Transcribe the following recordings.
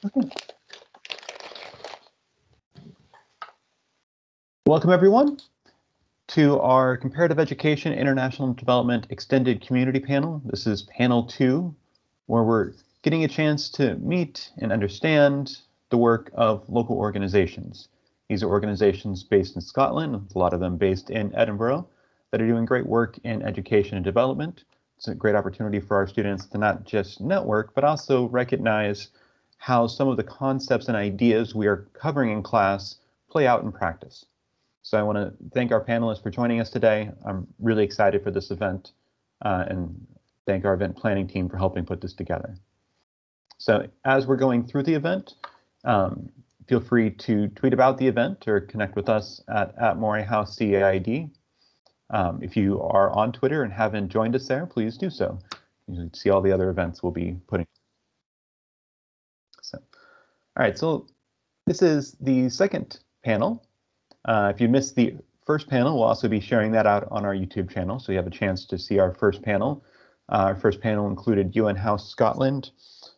Okay. Welcome, everyone, to our Comparative Education International Development Extended Community panel. This is panel 2, where we're getting a chance to meet and understand the work of local organizations. These are organizations based in Scotland, a lot of them based in Edinburgh, that are doing great work in education and development. It's a great opportunity for our students to not just network, but also recognize how some of the concepts and ideas we are covering in class play out in practice. So I want to thank our panelists for joining us today. I'm really excited for this event and thank our event planning team for helping put this together. So as we're going through the event, feel free to tweet about the event or connect with us at Morehouse CEID. If you are on Twitter and haven't joined us there, please do so. You can see all the other events we'll be putting. So, all right, so this is the second panel. If you missed the first panel, we'll also be sharing that out on our YouTube channel, so you have a chance to see our first panel. Our first panel included UN House Scotland,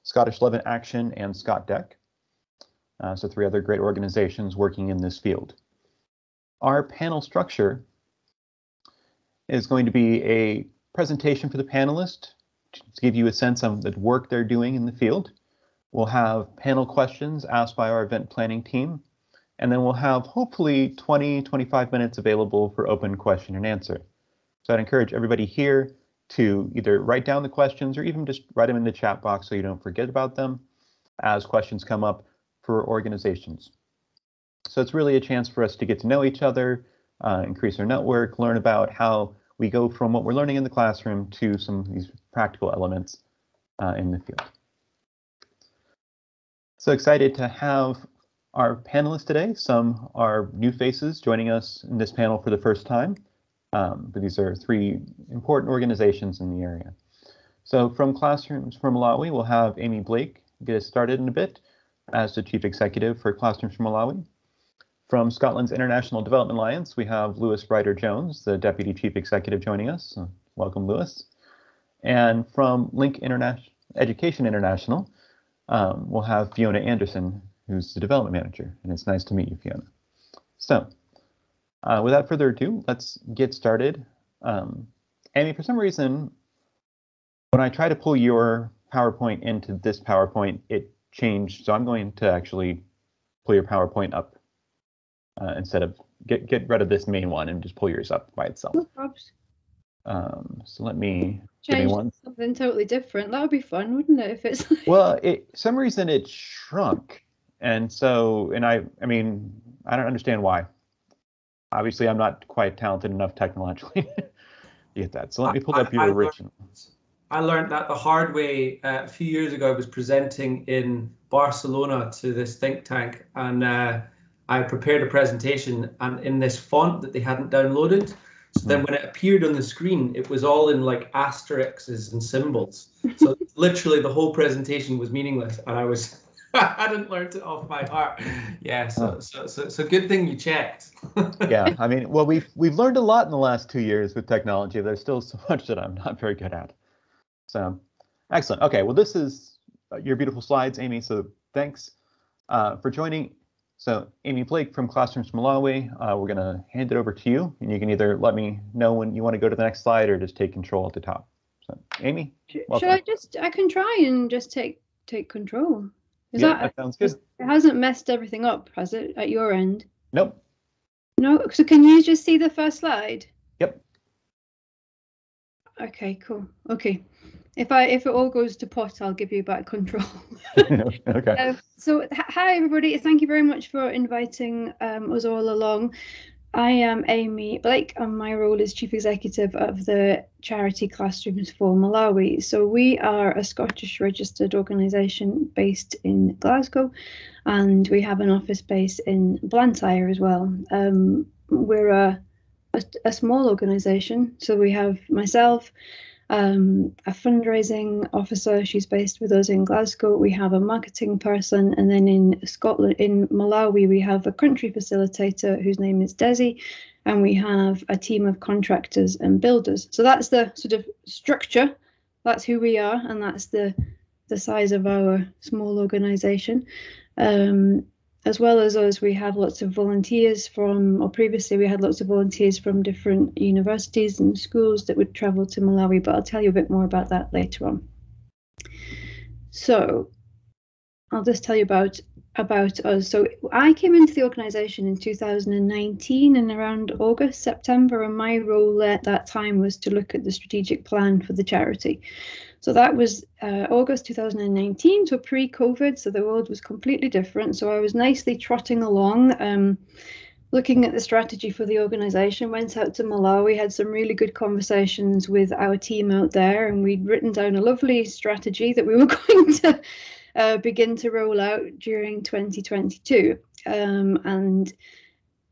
Scottish Love in Action, and ScotDec. So 3 other great organizations working in this field. Our panel structure is going to be a presentation for the panelists to give you a sense of the work they're doing in the field. We'll have panel questions asked by our event planning team, and then we'll have hopefully 20-25 minutes available for open question and answer. So I'd encourage everybody here to either write down the questions or even just write them in the chat box so you don't forget about them as questions come up for organizations. So it's really a chance for us to get to know each other, increase our network, learn about how we go from what we're learning in the classroom to some of these practical elements in the field. So excited to have our panelists today. Some are new faces joining us in this panel for the first time, but these are 3 important organizations in the area. So from Classrooms for Malawi, we'll have Amy Blake get us started in a bit as the Chief Executive for Classrooms for Malawi. From Scotland's International Development Alliance, we have Ryder-Jones, the Deputy Chief Executive, joining us. So welcome, Lewis. And from Link Education International, we'll have Fiona Anderson, who's the Development Manager, and it's nice to meet you, Fiona. So without further ado, let's get started. Amy, for some reason, when I try to pull your PowerPoint into this PowerPoint, it changed. So I'm going to actually pull your PowerPoint up. Instead of get rid of this main one and just pull yours up by itself. So let me change something totally different. That would be fun, wouldn't it? If it's well, some reason it shrunk, and so I mean I don't understand why. Obviously, I'm not quite talented enough technologically to get that. So let me pull up your original. I learned that the hard way a few years ago. I was presenting in Barcelona to this think tank, and I prepared a presentation and in this font that they hadn't downloaded. So then when it appeared on the screen, it was all in like asterisks and symbols. So literally the whole presentation was meaningless. And I hadn't learned it off by heart. Yeah, so good thing you checked. Yeah, I mean, well, we've learned a lot in the last 2 years with technology. There's still so much that I'm not very good at. So excellent. Okay, well, this is your beautiful slides, Amy. So thanks for joining. So Amy Blake from Classrooms Malawi, we're going to hand it over to you, and you can either let me know when you want to go to the next slide or just take control at the top. So Amy, welcome. I can try and just take control. That sounds good. It hasn't messed everything up, has it, at your end? Nope. No, so can you just see the first slide? Yep. Okay, cool. Okay. If it all goes to pot, I'll give you back control. Okay. So hi everybody, thank you very much for inviting us all along. I am Amy Blake and my role is Chief Executive of the charity Classrooms for Malawi. So we are a Scottish registered organisation based in Glasgow, and we have an office base in Blantyre as well. We're a small organisation, so we have myself, a fundraising officer, she's based with us in Glasgow. We have a marketing person, and then in Scotland, in Malawi, we have a country facilitator whose name is Desi, and we have a team of contractors and builders. So that's the sort of structure, that's who we are, and that's the the size of our small organisation. As well as us, we have lots of volunteers from, or previously we had lots of volunteers from different universities and schools that would travel to Malawi, but I'll tell you a bit more about that later on. So I'll just tell you about us. So I came into the organisation in 2019 and around August, September, and my role at that time was to look at the strategic plan for the charity. So that was August 2019, so pre-COVID, so the world was completely different. So I was nicely trotting along, looking at the strategy for the organisation, went out to Malawi, had some really good conversations with our team out there, and we'd written down a lovely strategy that we were going to begin to roll out during 2022. And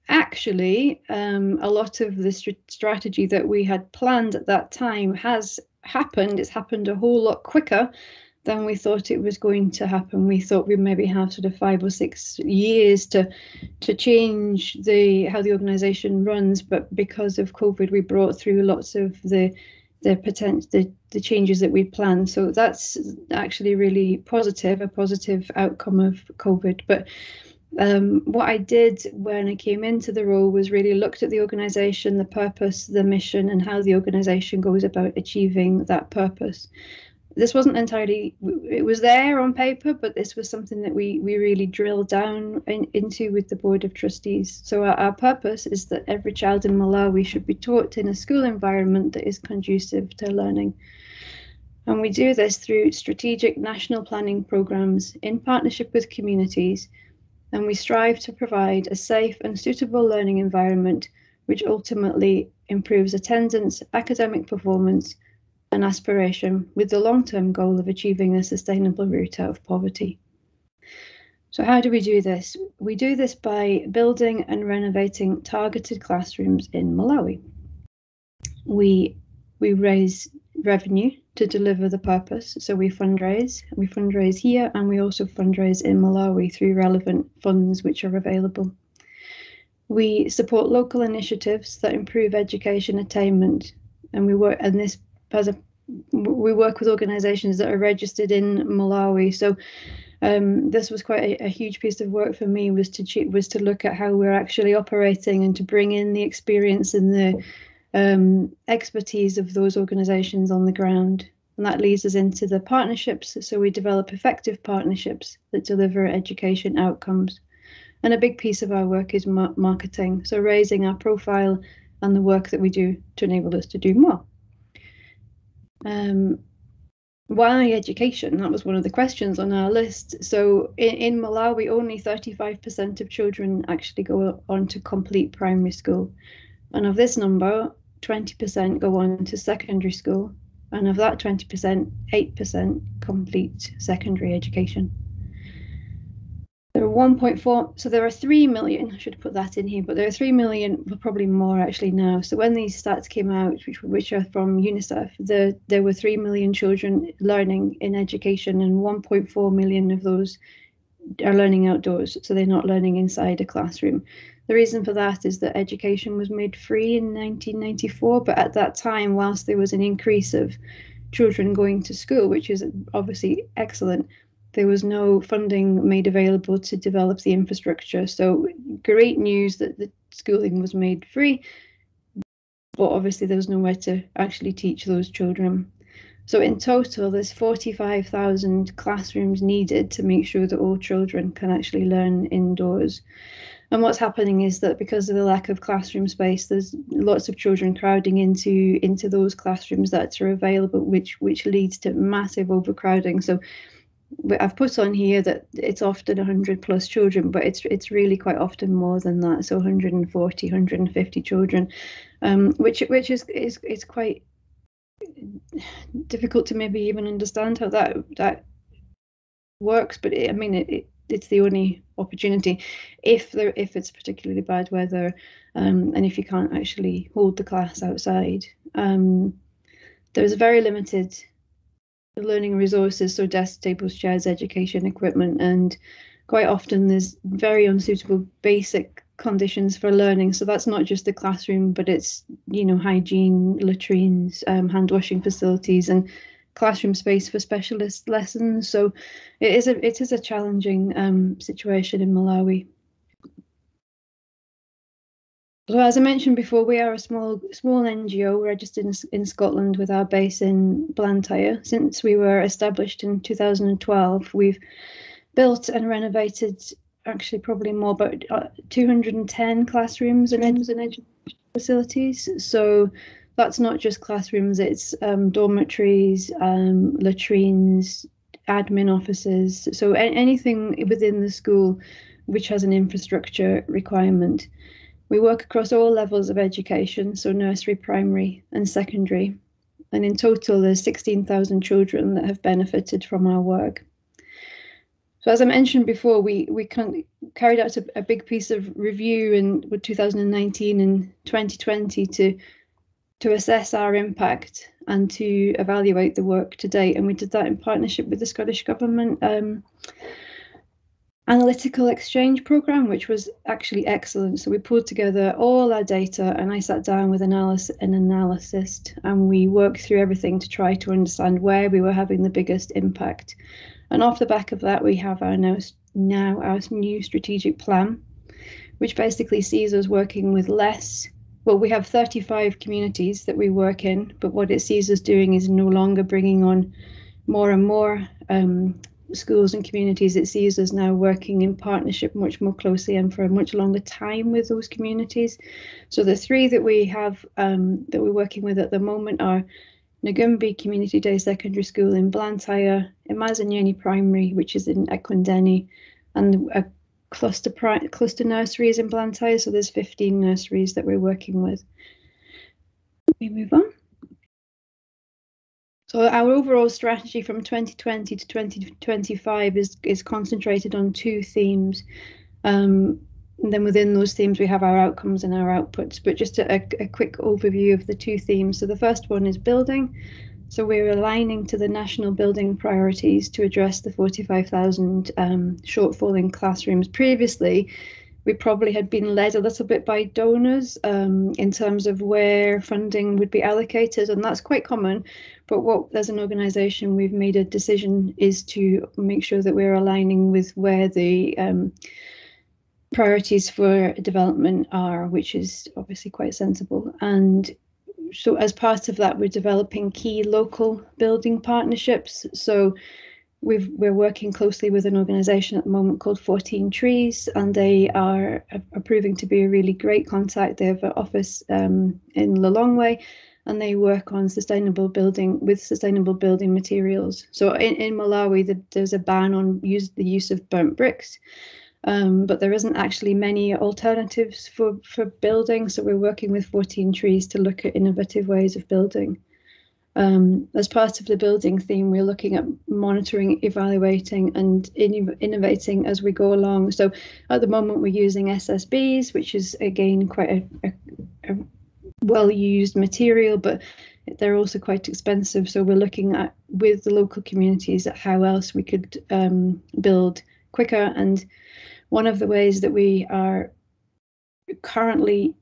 actually, a lot of the strategy that we had planned at that time has happened. It's happened a whole lot quicker than we thought it was going to happen. We thought we'd maybe have sort of 5 or 6 years to change how the organisation runs, but because of COVID, we brought through lots of the changes that we'd planned. So that's actually really positive, a positive outcome of COVID. But what I did when I came into the role was really looked at the organisation, the purpose, the mission, and how the organisation goes about achieving that purpose. This wasn't entirely, it was there on paper, but this was something that we really drilled down into with the Board of Trustees. So our purpose is that every child in Malawi should be taught in a school environment that is conducive to learning. And we do this through strategic national planning programmes in partnership with communities. And we strive to provide a safe and suitable learning environment, which ultimately improves attendance, academic performance, and aspiration, with the long-term goal of achieving a sustainable route out of poverty. So how do we do this? We do this by building and renovating targeted classrooms in Malawi. We raise revenue to deliver the purpose. So we fundraise here, and we also fundraise in Malawi through relevant funds which are available. We support local initiatives that improve education attainment, and we work with organisations that are registered in Malawi. So this was quite a huge piece of work for me, was to look at how we're actually operating and to bring in the experience and the expertise of those organisations on the ground. And that leads us into the partnerships. So we develop effective partnerships that deliver education outcomes. And a big piece of our work is marketing. So raising our profile and the work that we do to enable us to do more. Why education? That was one of the questions on our list. So in Malawi, only 35% of children actually go on to complete primary school. And of this number, 20% go on to secondary school. And of that 20%, 8% complete secondary education. There are 1.4, so there are 3 million, I should put that in here, but there are 3 million, probably more actually now. So when these stats came out, which are from UNICEF, there were 3 million children learning in education, and 1.4 million of those are learning outdoors, so they're not learning inside a classroom. The reason for that is that education was made free in 1994, but at that time, whilst there was an increase of children going to school, which is obviously excellent, there was no funding made available to develop the infrastructure. So great news that the schooling was made free, but obviously there was nowhere to actually teach those children. So in total, there's 45,000 classrooms needed to make sure that all children can actually learn indoors. And what's happening is that because of the lack of classroom space, there's lots of children crowding into those classrooms that are available, which leads to massive overcrowding. So I've put on here that it's often 100 plus children, but it's really quite often more than that. So 140, 150 children, which is quite difficult to maybe even understand how that works. But it's the only opportunity if it's particularly bad weather, and if you can't actually hold the class outside. There's very limited learning resources, so desks, tables, chairs, education equipment, and quite often there's very unsuitable basic conditions for learning. So that's not just the classroom, but it's hygiene, latrines, hand washing facilities, and classroom space for specialist lessons. So it is a challenging situation in Malawi. So as I mentioned before, we are a small NGO registered in Scotland with our base in Blantyre. Since we were established in 2012, we've built and renovated, actually probably more, but 210 classrooms and education facilities. So that's not just classrooms, it's dormitories, latrines, admin offices. So anything within the school which has an infrastructure requirement. We work across all levels of education, so nursery, primary and secondary. And in total, there's 16,000 children that have benefited from our work. So as I mentioned before, we carried out a big piece of review in 2019 and 2020 to assess our impact and to evaluate the work to date. And we did that in partnership with the Scottish Government Analytical Exchange Programme, which was actually excellent. So we pulled together all our data and I sat down with an analyst and we worked through everything to try to understand where we were having the biggest impact. And off the back of that, we have our now our new strategic plan, which basically sees us working with less. Well, we have 35 communities that we work in, but what it sees us doing is no longer bringing on more and more schools and communities. It sees us now working in partnership much more closely and for a much longer time with those communities. So the three that we have that we're working with at the moment are Nagumbi Community Day Secondary School in Blantyre, Imazanyeni Primary, which is in Ekwendeni, and a cluster nurseries in Blantyre. So there's 15 nurseries that we're working with. We move on. So our overall strategy from 2020 to 2025 is concentrated on two themes. And then within those themes, we have our outcomes and our outputs, but just a quick overview of the two themes. So the first one is building. So we're aligning to the national building priorities to address the 45,000 shortfall in classrooms. Previously, we probably had been led a little bit by donors in terms of where funding would be allocated, and that's quite common. But as an organisation, we've made a decision is to make sure that we're aligning with where the priorities for development are, which is obviously quite sensible. And so as part of that, we're developing key local building partnerships. So we're working closely with an organisation at the moment called 14 Trees, and they are proving to be a really great contact. They have an office in Lilongwe, and they work on sustainable building with sustainable building materials. So in Malawi, there's a ban on the use of burnt bricks, but there isn't actually many alternatives for building. So we're working with 14 Trees to look at innovative ways of building. As part of the building theme, we're looking at monitoring, evaluating and innovating as we go along. So at the moment we're using SSBs, which is again quite a well-used material, but they're also quite expensive. So we're looking at, with the local communities, at how else we could build quicker. And one of the ways that we are currently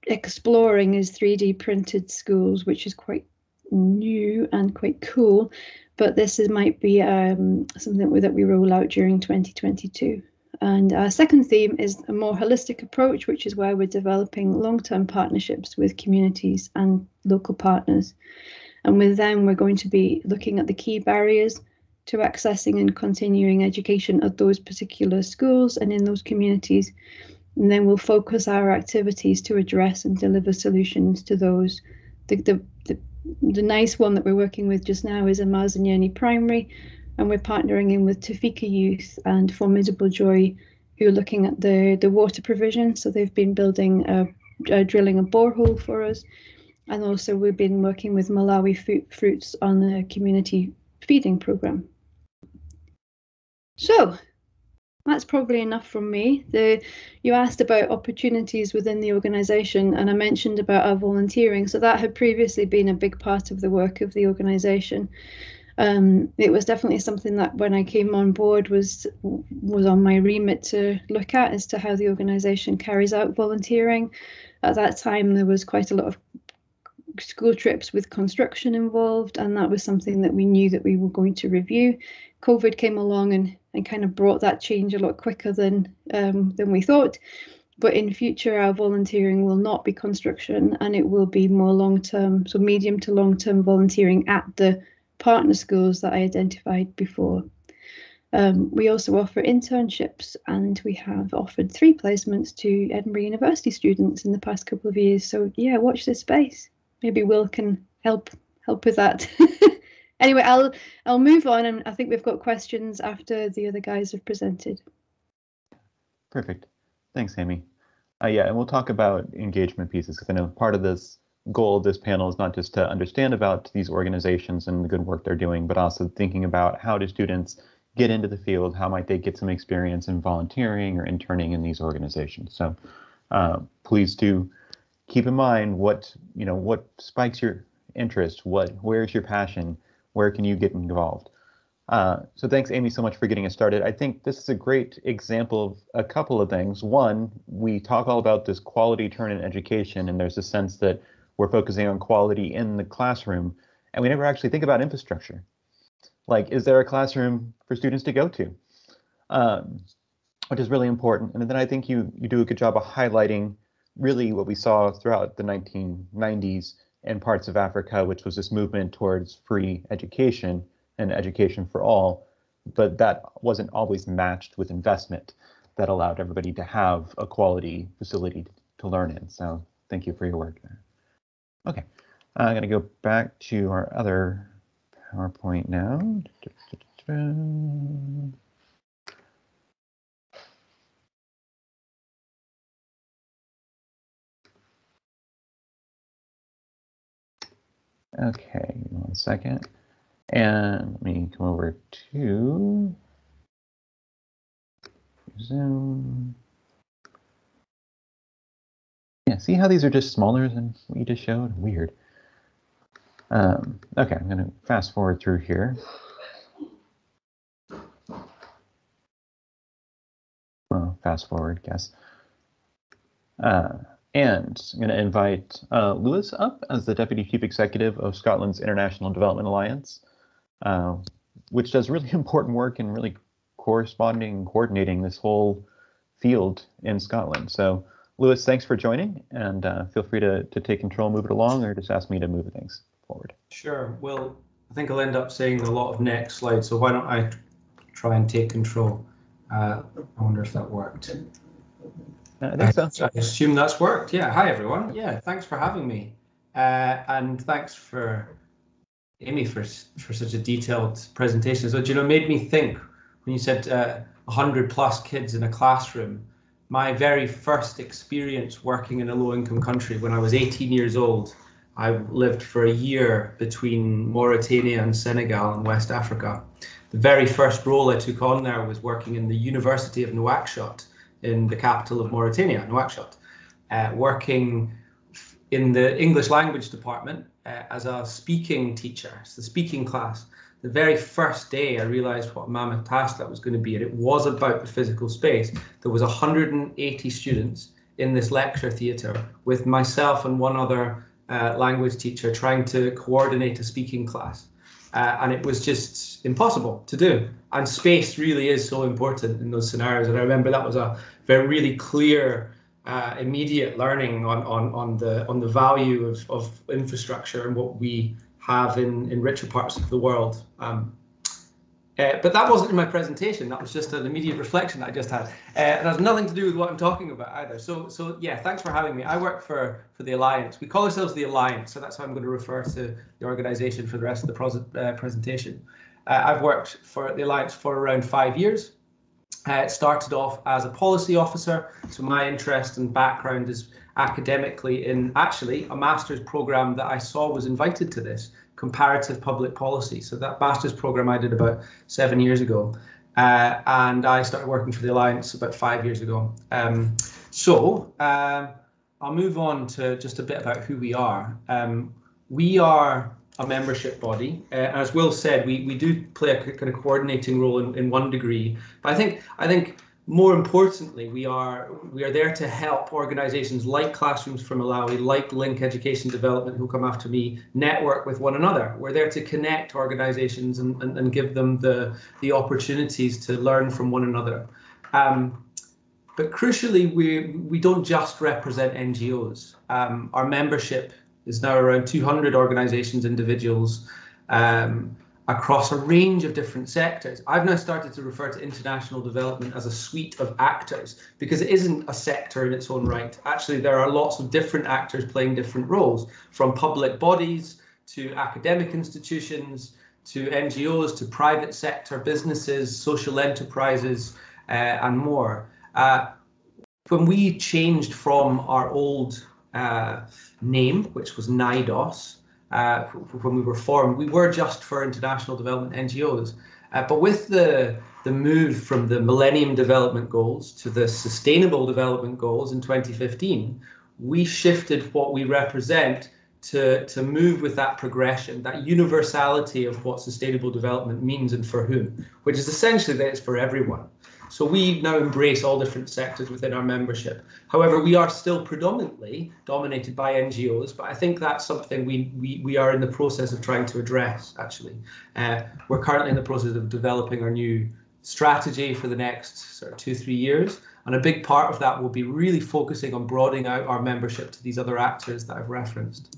exploring is 3D printed schools, which is quite new and quite cool, but might be something that we roll out during 2022. And our second theme is a more holistic approach, which is where we're developing long-term partnerships with communities and local partners. And with them, we're going to be looking at the key barriers to accessing and continuing education at those particular schools and in those communities. And then we'll focus our activities to address and deliver solutions to those. The nice one that we're working with just now is Imazanyeni Primary, and we're partnering in with Tafika Youth and Formidable Joy, who are looking at the water provision. So they've been building drilling a borehole for us, and also we've been working with Malawi Fruits on the community feeding program. So that's probably enough from me. You asked about opportunities within the organisation, and I mentioned about our volunteering. So that had previously been a big part of the work of the organisation. It was definitely something that when I came on board was on my remit to look at as to how the organisation carries out volunteering. At that time, there was quite a lot of school trips with construction involved, and that was something that we knew that we were going to review. COVID came along and kind of brought that change a lot quicker than we thought. But in future, our volunteering will not be construction, and it will be more long-term, so medium to long-term volunteering at the partner schools that I identified before. We also offer internships, and we have offered 3 placements to Edinburgh University students in the past couple of years. So yeah, watch this space. Maybe Will can help with that. Anyway, I'll move on, and I think we've got questions after the other guys have presented. Perfect. Thanks, Amy. Yeah, and we'll talk about engagement pieces, because I know part of this goal of this panel is not just to understand about these organizations and the good work they're doing, but also thinking about how do students get into the field, how might they get some experience in volunteering or interning in these organizations. So please do keep in mind what spikes your interest, where's your passion, where can you get involved. So thanks, Amy, so much for getting us started. I think this is a great example of a couple of things. One, we talk all about this quality turn in education, and there's a sense that we're focusing on quality in the classroom, and we never actually think about infrastructure. Like, is there a classroom for students to go to? Which is really important. And then I think you do a good job of highlighting really what we saw throughout the 1990s in parts of Africa, which was this movement towards free education and education for all, but that wasn't always matched with investment that allowed everybody to have a quality facility to learn in. So thank you for your work there. Okay, I'm going to go back to our other PowerPoint now. Okay, 1 second. And let me come over to Zoom. Yeah, see how these are just smaller than what you just showed? Weird. Okay, I'm going to fast forward through here. Well, fast forward, guess. And I'm going to invite Lewis up as the Deputy Chief Executive of Scotland's International Development Alliance, which does really important work in really coordinating this whole field in Scotland. So Lewis, thanks for joining, and feel free to take control, move it along, or just ask me to move things forward. Sure. Well, I think I'll end up saying a lot of next slides, so why don't I try and take control? I wonder if that worked. I think so. I assume that's worked. Yeah. Hi, everyone. Yeah, thanks for having me. And thanks for Amy for such a detailed presentation. So, made me think when you said 100+ kids in a classroom. My very first experience working in a low-income country when I was 18 years old, I lived for a year between Mauritania and Senegal in West Africa. The very first role I took on there was working in the University of Nouakchott in the capital of Mauritania, Nouakchott, working in the English language department as a speaking teacher. It's the speaking class. The very first day I realized what a mammoth task that was going to be, and it was about the physical space. There was 180 students in this lecture theatre with myself and one other language teacher trying to coordinate a speaking class. And it was just impossible to do. And space really is so important in those scenarios. And I remember that was a very really clear, immediate learning on the value of infrastructure and what we have in richer parts of the world. But that wasn't in my presentation. That was just an immediate reflection that I just had. It has nothing to do with what I'm talking about either. So yeah, thanks for having me. I work for the Alliance. We call ourselves the Alliance, so that's how I'm going to refer to the organisation for the rest of the presentation. I've worked for the Alliance for around 5 years. It started off as a policy officer, so my interest and background is academically in actually a master's programme that I saw was invited to this, comparative public policy. So that master's programme I did about 7 years ago, and I started working for the Alliance about 5 years ago. I'll move on to just a bit about who we are. We are a membership body. As Will said, we do play a kind of coordinating role in one degree, but I think more importantly, we are there to help organizations like Classrooms for Malawi, like Link Education Development, who come after me, network with one another. We're there to connect organizations and give them the opportunities to learn from one another. But crucially, we don't just represent NGOs. Our membership is now around 200 organizations, individuals, across a range of different sectors. I've now started to refer to international development as a suite of actors, because it isn't a sector in its own right. Actually, there are lots of different actors playing different roles, from public bodies to academic institutions, to NGOs, to private sector businesses, social enterprises, and more. When we changed from our old name, which was NIDOS, when we were formed, we were just for international development NGOs. But with the move from the Millennium Development Goals to the Sustainable Development Goals in 2015, we shifted what we represent to move with that progression, that universality of what sustainable development means and for whom, which is essentially that it's for everyone. So we now embrace all different sectors within our membership. However, we are still predominantly dominated by NGOs, but I think that's something we are in the process of trying to address, actually. We're currently in the process of developing our new strategy for the next sort of 2-3 years. And a big part of that will be really focusing on broadening out our membership to these other actors that I've referenced.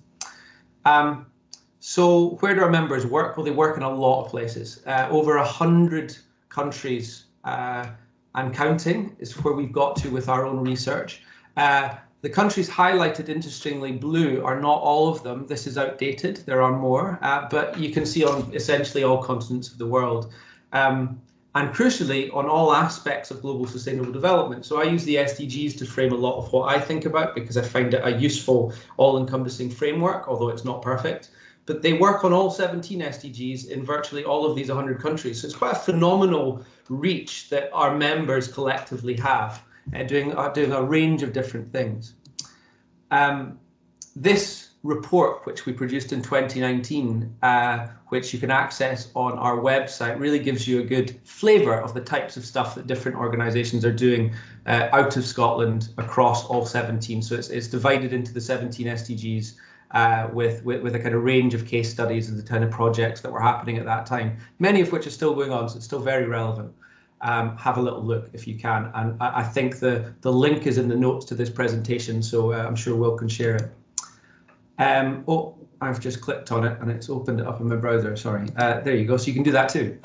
So where do our members work? Well, they work in a lot of places. Over 100 countries and counting is where we've got to with our own research. The countries highlighted, interestingly, blue are not all of them. This is outdated. There are more, but you can see on essentially all continents of the world. And crucially, on all aspects of global sustainable development. So I use the SDGs to frame a lot of what I think about, because I find it a useful, all-encompassing framework, although it's not perfect. But they work on all 17 SDGs in virtually all of these 100 countries. So it's quite a phenomenal reach that our members collectively have, doing a range of different things. This report, which we produced in 2019, which you can access on our website, really gives you a good flavour of the types of stuff that different organisations are doing out of Scotland across all 17. So it's divided into the 17 SDGs. With a kind of range of case studies and the kind of projects that were happening at that time, many of which are still going on, so it's still very relevant. Have a little look if you can, and I think the link is in the notes to this presentation, so I'm sure Will can share it. Oh, I've just clicked on it and it's opened it up in my browser, sorry. There you go, so you can do that too.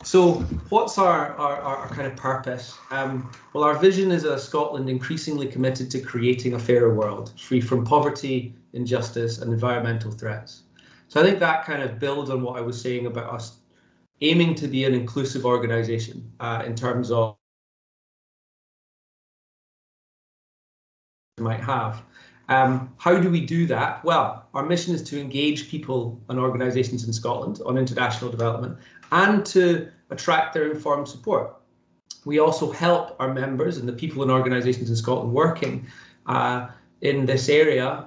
So what's our kind of purpose? Well, our vision is a Scotland increasingly committed to creating a fairer world, free from poverty, injustice and environmental threats. So I think that kind of builds on what I was saying about us aiming to be an inclusive organisation in terms of we might have. How do we do that? Well, our mission is to engage people and organisations in Scotland on international development and to attract their informed support. We also help our members and the people and organisations in Scotland working in this area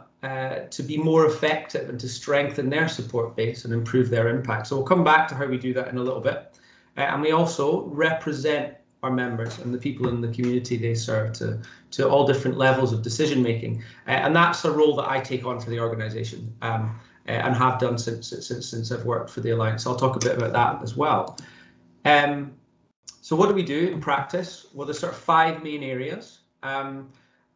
to be more effective and to strengthen their support base and improve their impact. So we'll come back to how we do that in a little bit. And we also represent our members and the people in the community they serve to all different levels of decision making. And that's a role that I take on for the organisation and have done since I've worked for the Alliance. I'll talk a bit about that as well. So what do we do in practice? Well, there's sort of 5 main areas.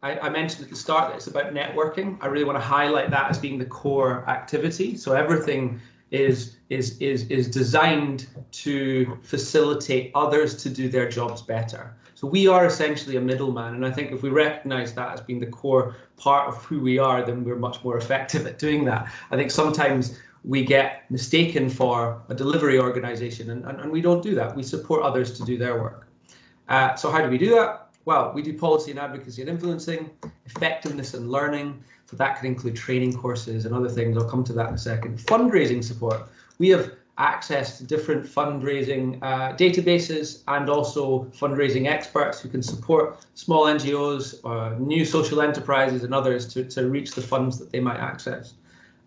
I mentioned at the start that it's about networking. I really want to highlight that as being the core activity. So everything is designed to facilitate others to do their jobs better. So we are essentially a middleman, and I think if we recognise that as being the core part of who we are, then we're much more effective at doing that. I think sometimes we get mistaken for a delivery organisation, and we don't do that. We support others to do their work. So how do we do that? Well, we do policy and advocacy and influencing, effectiveness and learning. So that can include training courses and other things. I'll come to that in a second. Fundraising support. We have access to different fundraising databases and also fundraising experts who can support small NGOs, new social enterprises and others to reach the funds that they might access.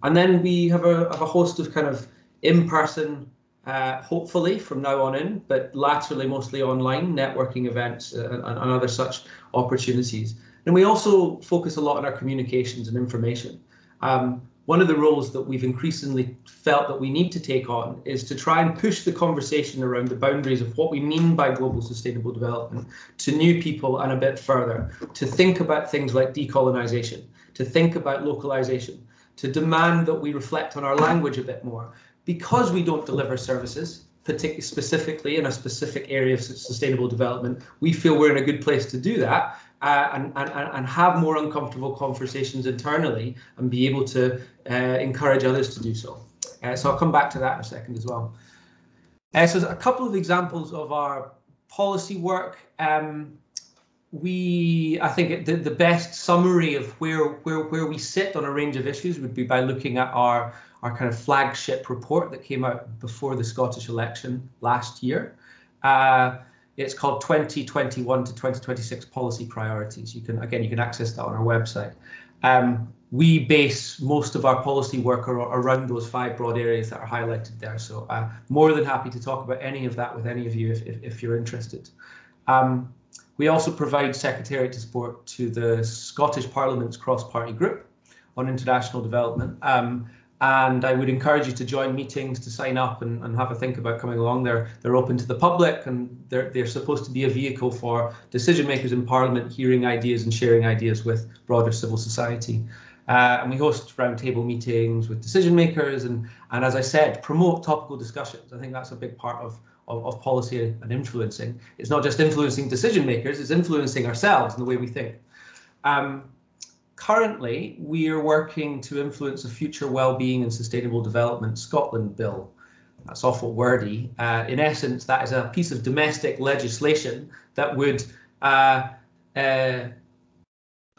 And then we have a host of kind of in-person hopefully from now on in, but laterally mostly online, networking events and other such opportunities. And we also focus a lot on our communications and information. One of the roles that we've increasingly felt that we need to take on is to try and push the conversation around the boundaries of what we mean by global sustainable development to new people and a bit further, to think about things like decolonization, to think about localization, to demand that we reflect on our language a bit more. Because we don't deliver services, particularly specifically in a specific area of sustainable development, we feel we're in a good place to do that and have more uncomfortable conversations internally and be able to encourage others to do so. So I'll come back to that in a second as well. So a couple of examples of our policy work. I think the best summary of where we sit on a range of issues would be by looking at our kind of flagship report that came out before the Scottish election last year. It's called 2021 to 2026 Policy Priorities. You can access that on our website. We base most of our policy work around those 5 broad areas that are highlighted there. So more than happy to talk about any of that with any of you if you're interested. We also provide secretariat support to the Scottish Parliament's cross-party group on international development. And I would encourage you to join meetings, to sign up and have a think about coming along. They're open to the public, and they're supposed to be a vehicle for decision makers in Parliament hearing ideas and sharing ideas with broader civil society. And we host roundtable meetings with decision makers and as I said, promote topical discussions. I think that's a big part of policy and influencing. It's not just influencing decision makers, it's influencing ourselves and the way we think. Currently, we are working to influence a future well-being and sustainable development Scotland bill. That's awful wordy. In essence, that is a piece of domestic legislation that would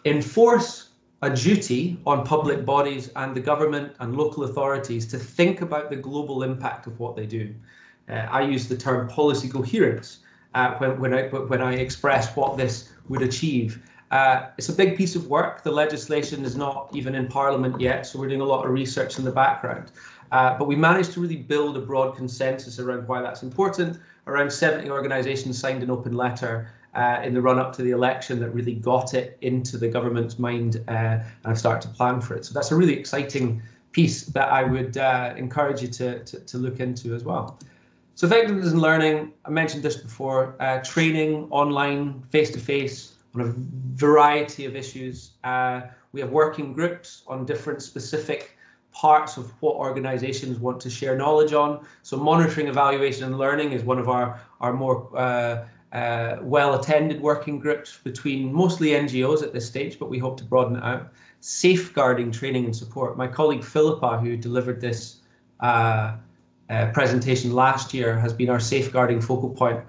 enforce a duty on public bodies and the government and local authorities to think about the global impact of what they do. I use the term policy coherence when I express what this would achieve. It's a big piece of work. The legislation is not even in Parliament yet, so we're doing a lot of research in the background. But we managed to really build a broad consensus around why that's important. Around 70 organisations signed an open letter in the run-up to the election that really got it into the government's mind and have started to plan for it. So that's a really exciting piece that I would encourage you to look into as well. So effectiveness and learning, I mentioned this before, training online, face-to-face, on a variety of issues. We have working groups on different specific parts of what organisations want to share knowledge on. So monitoring, evaluation and learning is one of our more well-attended working groups between mostly NGOs at this stage, but we hope to broaden it out. Safeguarding training and support. My colleague Philippa, who delivered this presentation last year, has been our safeguarding focal point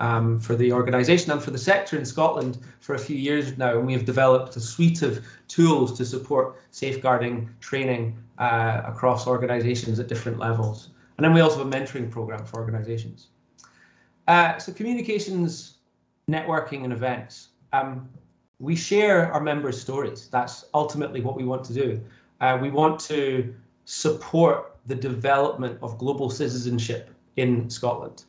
for the organisation and for the sector in Scotland for a few years now, and we have developed a suite of tools to support safeguarding training across organisations at different levels. And then we also have a mentoring programme for organisations. So communications, networking and events. We share our members' stories. That's ultimately what we want to do. We want to support the development of global citizenship in Scotland.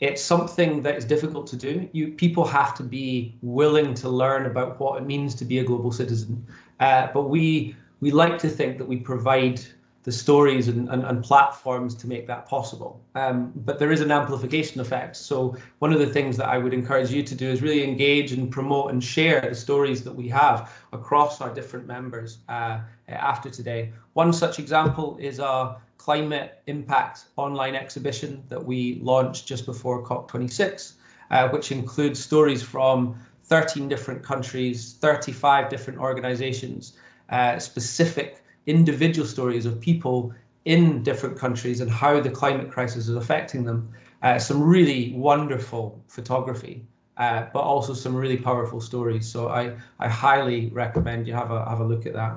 It's something that is difficult to do. People have to be willing to learn about what it means to be a global citizen. But we like to think that we provide the stories and platforms to make that possible. But there is an amplification effect. So one of the things that I would encourage you to do is really engage and promote and share the stories that we have across our different members after today. One such example is a climate impact online exhibition that we launched just before COP26, which includes stories from 13 different countries, 35 different organizations, specific individual stories of people in different countries and how the climate crisis is affecting them. Some really wonderful photography, but also some really powerful stories. So I highly recommend you have a look at that.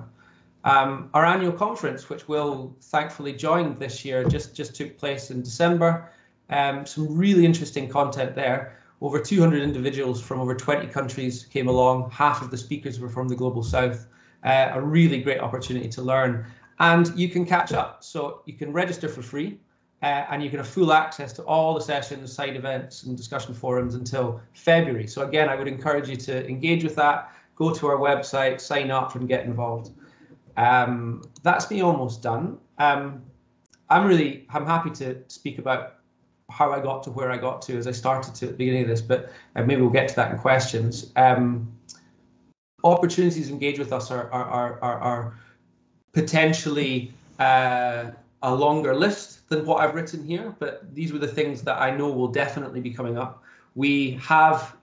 Our annual conference, which we'll thankfully join this year, just took place in December. Some really interesting content there. Over 200 individuals from over 20 countries came along. Half of the speakers were from the Global South. A really great opportunity to learn. And you can catch up. So you can register for free. and you can have full access to all the sessions, side events and discussion forums until February. So again, I would encourage you to engage with that, go to our website, sign up and get involved. That's me almost done. I'm happy to speak about how I got to where I got to as I started to at the beginning of this, but maybe we'll get to that in questions. Opportunities to engage with us are potentially a longer list than what I've written here, but these were the things that I know will definitely be coming up. We have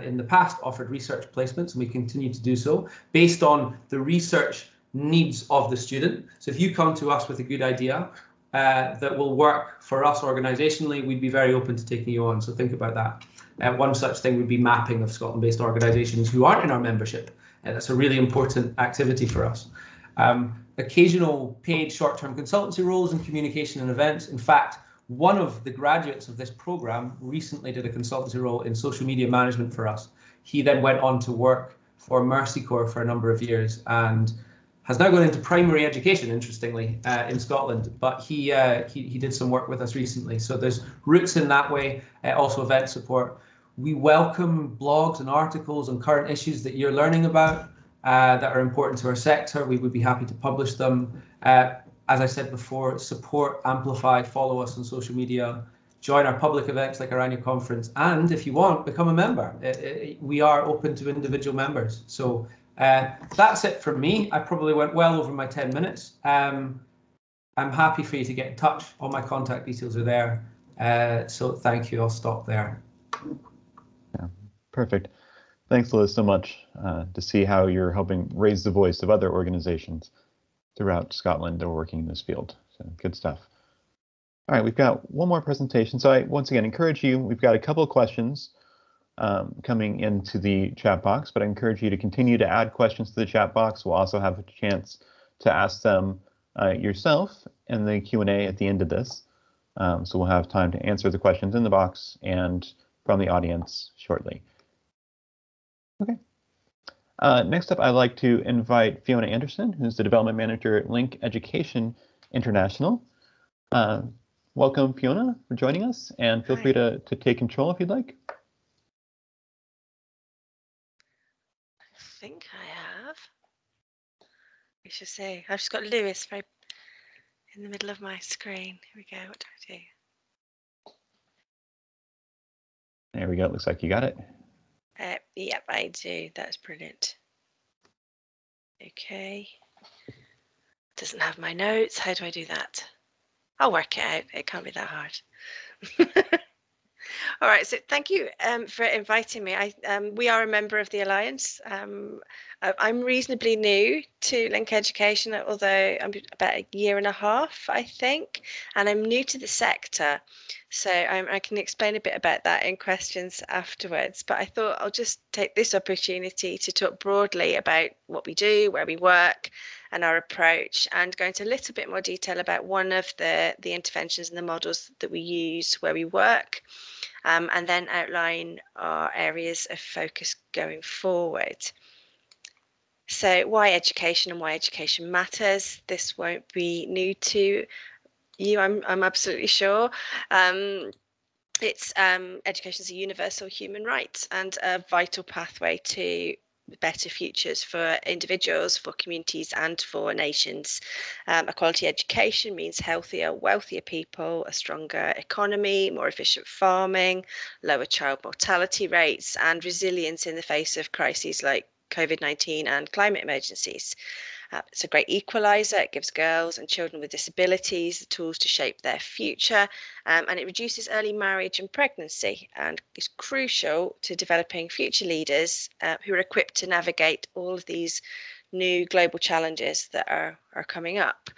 in the past offered research placements, and we continue to do so based on the research needs of the student. So if you come to us with a good idea that will work for us organisationally, we'd be very open to taking you on. So think about that. One such thing would be mapping of Scotland-based organisations who aren't in our membership. That's a really important activity for us. Occasional paid short-term consultancy roles in communication and events. In fact, one of the graduates of this programme recently did a consultancy role in social media management for us. He then went on to work for Mercy Corps for a number of years and has now gone into primary education, interestingly, in Scotland. But he did some work with us recently. So there's roots in that way, also event support. We welcome blogs and articles on current issues that you're learning about that are important to our sector. We would be happy to publish them. As I said before, support, amplify, follow us on social media, join our public events like our annual conference, and if you want, become a member. We are open to individual members. So that's it from me. I probably went well over my 10 minutes. I'm happy for you to get in touch. All my contact details are there. So thank you. I'll stop there. Yeah, perfect. Thanks, Liz, so much to see how you're helping raise the voice of other organizations throughout Scotland that are working in this field. So good stuff. All right, we've got one more presentation. So I once again encourage you, we've got a couple of questions coming into the chat box, but I encourage you to continue to add questions to the chat box. We'll also have a chance to ask them yourself in the Q&A at the end of this. So we'll have time to answer the questions in the box and from the audience shortly. Okay. Next up, I'd like to invite Fiona Anderson, who's the Development Manager at Link Education International. Welcome, Fiona, for joining us, and feel free to take control if you'd like. I think I have. We should see. I've just got Lewis right in the middle of my screen. Here we go. What do I do? There we go. It looks like you got it. Yep, I do. That's brilliant. Okay. Doesn't have my notes. How do I do that? I'll work it out. It can't be that hard. All right, so thank you for inviting me. We are a member of the Alliance. I'm reasonably new to Link Education, although I'm about a year and a half, I think, and I'm new to the sector. So I can explain a bit about that in questions afterwards. But I thought I'll just take this opportunity to talk broadly about what we do, where we work, and our approach, and go into a little bit more detail about one of the interventions and the models that we use where we work. And then outline our areas of focus going forward. So why education and why education matters? This won't be new to you, I'm absolutely sure. Education is a universal human right and a vital pathway to better futures for individuals, for communities and for nations. A quality education means healthier, wealthier people, a stronger economy, more efficient farming, lower child mortality rates and resilience in the face of crises like COVID-19 and climate emergencies. It's a great equaliser. It gives girls and children with disabilities the tools to shape their future, and it reduces early marriage and pregnancy, and is crucial to developing future leaders who are equipped to navigate all of these new global challenges that are coming up.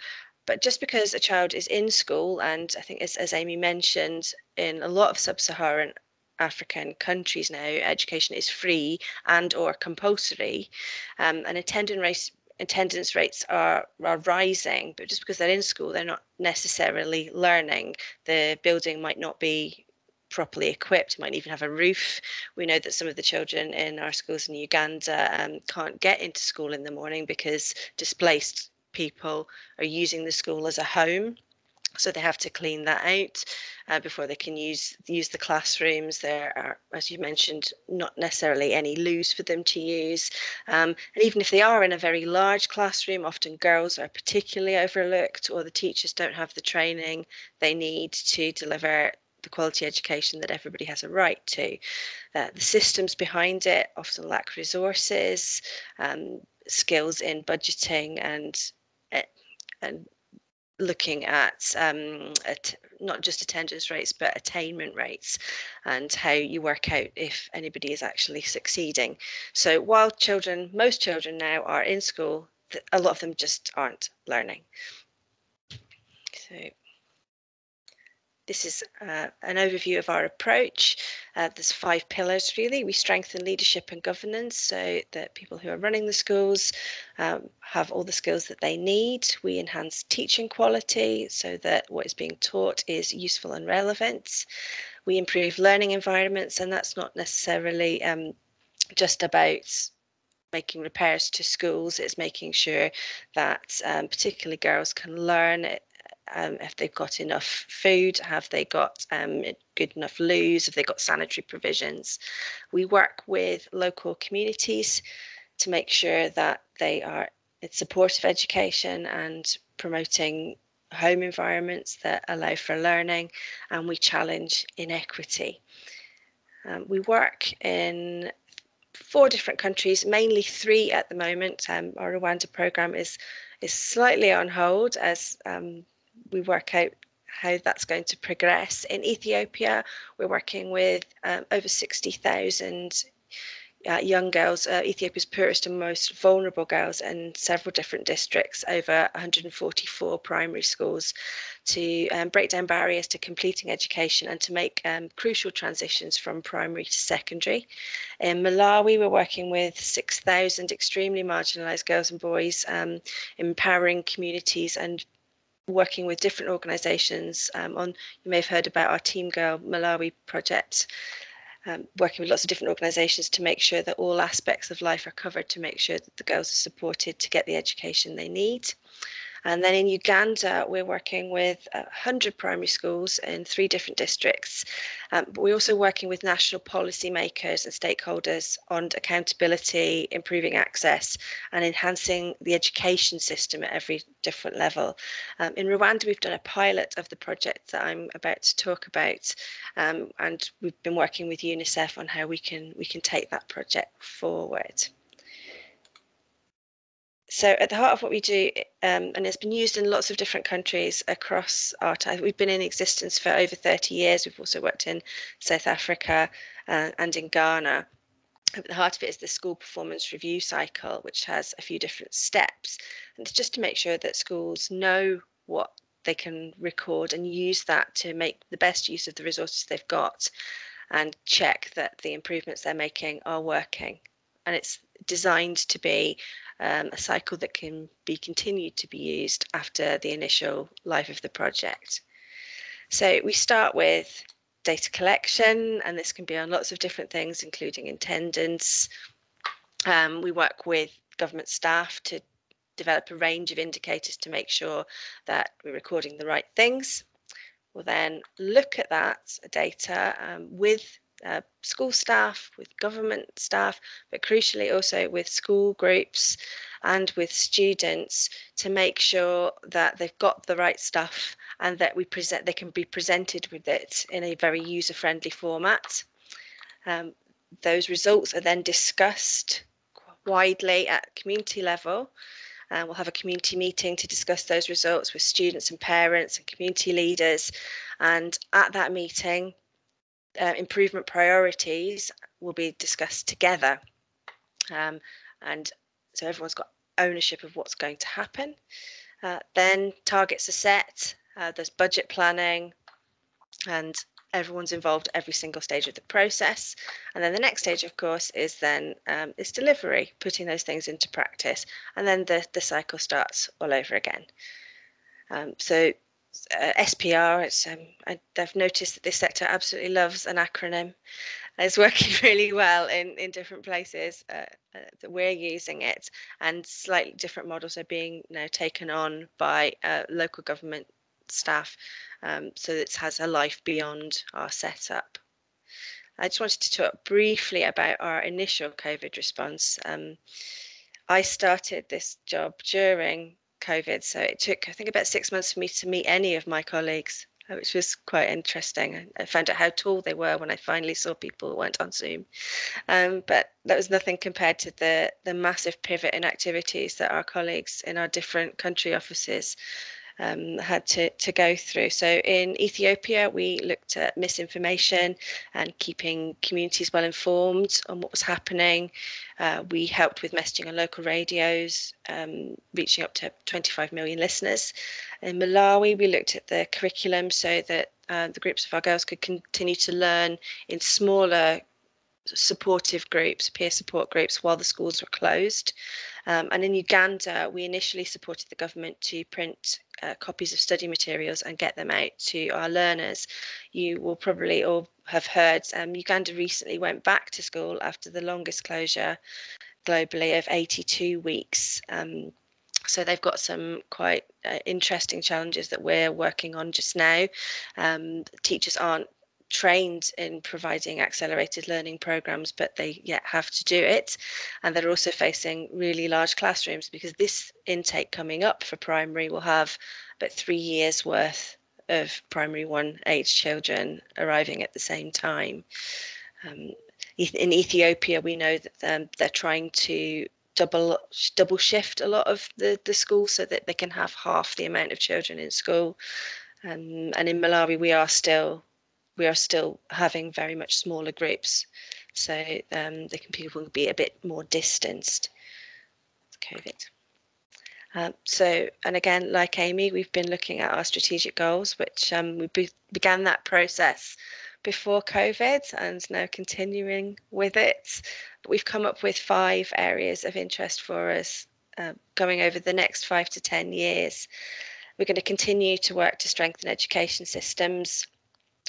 But just because a child is in school, and I think as Amy mentioned, in a lot of sub-Saharan African countries now, education is free and or compulsory, and attendance rates are rising, but just because they're in school, they're not necessarily learning. The building might not be properly equipped, might even have a roof. We know that some of the children in our schools in Uganda can't get into school in the morning because displaced people are using the school as a home. So they have to clean that out before they can use the classrooms. There are, as you mentioned, not necessarily any loos for them to use. And even if they are in a very large classroom, often girls are particularly overlooked, or the teachers don't have the training they need to deliver the quality education that everybody has a right to. The systems behind it often lack resources, skills in budgeting and looking at not just attendance rates, but attainment rates, and how you work out if anybody is actually succeeding. So while most children now are in school, a lot of them just aren't learning. So this is an overview of our approach. There's 5 pillars, really. We strengthen leadership and governance so that people who are running the schools have all the skills that they need. We enhance teaching quality so that what is being taught is useful and relevant. We improve learning environments, and that's not necessarily just about making repairs to schools. It's making sure that particularly girls can learn if they've got enough food, have they got good enough loos, have they got sanitary provisions. We work with local communities to make sure that they are in support of education and promoting home environments that allow for learning, and we challenge inequity. We work in 4 different countries, mainly 3 at the moment. Our Rwanda programme is slightly on hold as we work out how that's going to progress. In Ethiopia, we're working with over 60,000 young girls, Ethiopia's poorest and most vulnerable girls, in several different districts, over 144 primary schools, to break down barriers to completing education and to make crucial transitions from primary to secondary. In Malawi, we're working with 6,000 extremely marginalised girls and boys, empowering communities and working with different organisations. You may have heard about our Team Girl Malawi project, working with lots of different organisations to make sure that all aspects of life are covered, to make sure that the girls are supported to get the education they need. And then in Uganda, we're working with 100 primary schools in 3 different districts. But we're also working with national policy makers and stakeholders on accountability, improving access, and enhancing the education system at every different level. In Rwanda, we've done a pilot of the project that I'm about to talk about, and we've been working with UNICEF on how we can take that project forward. So at the heart of what we do, and it's been used in lots of different countries across our time. We've been in existence for over 30 years. We've also worked in South Africa and in Ghana. At the heart of it is the school performance review cycle, which has a few different steps. And it's just to make sure that schools know what they can record and use that to make the best use of the resources they've got, and check that the improvements they're making are working. And it's designed to be a cycle that can be continued to be used after the initial life of the project. So we start with data collection, and this can be on lots of different things, including attendance. We work with government staff to develop a range of indicators to make sure that we're recording the right things. We'll then look at that data with school staff, with government staff, but crucially also with school groups and with students, to make sure that they've got the right stuff and that they can be presented with it in a very user-friendly format. Those results are then discussed widely at community level. We'll have a community meeting to discuss those results with students and parents and community leaders. And at that meeting, improvement priorities will be discussed together. And so everyone's got ownership of what's going to happen. Then targets are set, there's budget planning, and everyone's involved at every single stage of the process. And then the next stage, of course, is then is delivery, putting those things into practice. And then the cycle starts all over again. So SPR, I've noticed that this sector absolutely loves an acronym. It's working really well in different places that we're using it, and slightly different models are being now taken on by local government staff, so it has a life beyond our setup. I just wanted to talk briefly about our initial COVID response. I started this job during COVID, so it took, I think, about 6 months for me to meet any of my colleagues, which was quite interesting. I found out how tall they were when I finally saw people who weren't on Zoom. But that was nothing compared to the massive pivot in activities that our colleagues in our different country offices had to go through. So in Ethiopia, we looked at misinformation and keeping communities well informed on what was happening. We helped with messaging on local radios, reaching up to 25 million listeners. In Malawi, we looked at the curriculum so that the groups of our girls could continue to learn in smaller supportive groups, peer support groups, while the schools were closed. And in Uganda, we initially supported the government to print copies of study materials and get them out to our learners. You will probably all have heard Uganda recently went back to school after the longest closure globally of 82 weeks. So they've got some quite interesting challenges that we're working on just now. Teachers aren't trained in providing accelerated learning programs, but they yet have to do it. And they're also facing really large classrooms, because this intake coming up for primary will have about 3 years worth of primary 1 age children arriving at the same time. In Ethiopia, we know that they're trying to double shift a lot of the schools so that they can have half the amount of children in school. And in Malawi, we are still having very much smaller groups, so people can be a bit more distanced with COVID. And again, like Amy, we've been looking at our strategic goals, which we began that process before COVID and now continuing with it. But we've come up with 5 areas of interest for us going over the next 5 to 10 years. We're going to continue to work to strengthen education systems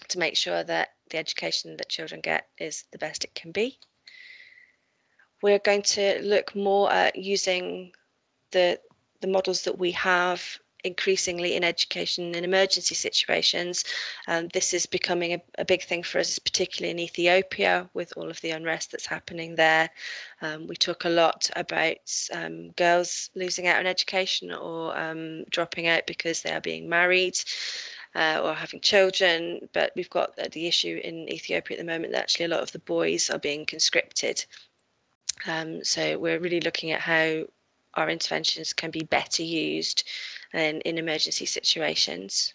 to make sure that the education that children get is the best it can be. We're going to look more at using the models that we have increasingly in education in emergency situations. This is becoming a big thing for us, particularly in Ethiopia, with all of the unrest that's happening there. We talk a lot about girls losing out on education or dropping out because they are being married. Or having children, but we've got the issue in Ethiopia at the moment that actually a lot of the boys are being conscripted. So we're really looking at how our interventions can be better used in emergency situations.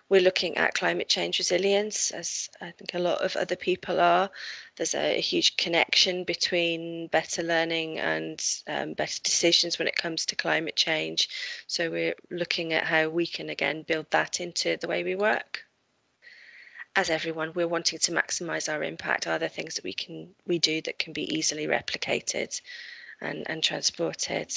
We're looking at climate change resilience, as I think a lot of other people are. There's a huge connection between better learning and better decisions when it comes to climate change. So we're looking at how we can, again, build that into the way we work. As everyone, we're wanting to maximise our impact. Are there things that we do that can be easily replicated and transported?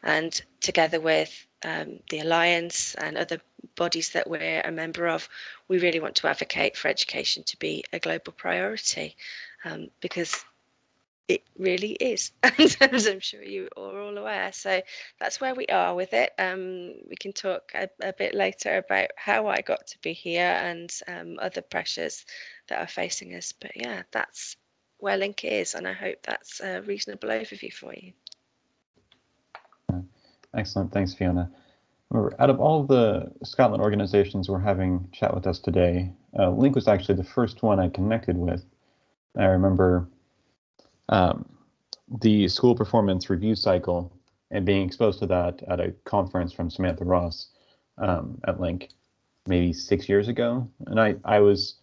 And together with the Alliance and other bodies that we're a member of, we really want to advocate for education to be a global priority, because it really is, as I'm sure you are all aware. So that's where we are with it. We can talk a bit later about how I got to be here and other pressures that are facing us. But yeah, that's where Link is, and I hope that's a reasonable overview for you. Excellent. Thanks, Fiona. Out of all the Scotland organizations we're having chat with us today, Link was actually the first one I connected with. I remember the school performance review cycle and being exposed to that at a conference from Samantha Ross at Link maybe 6 years ago. And I was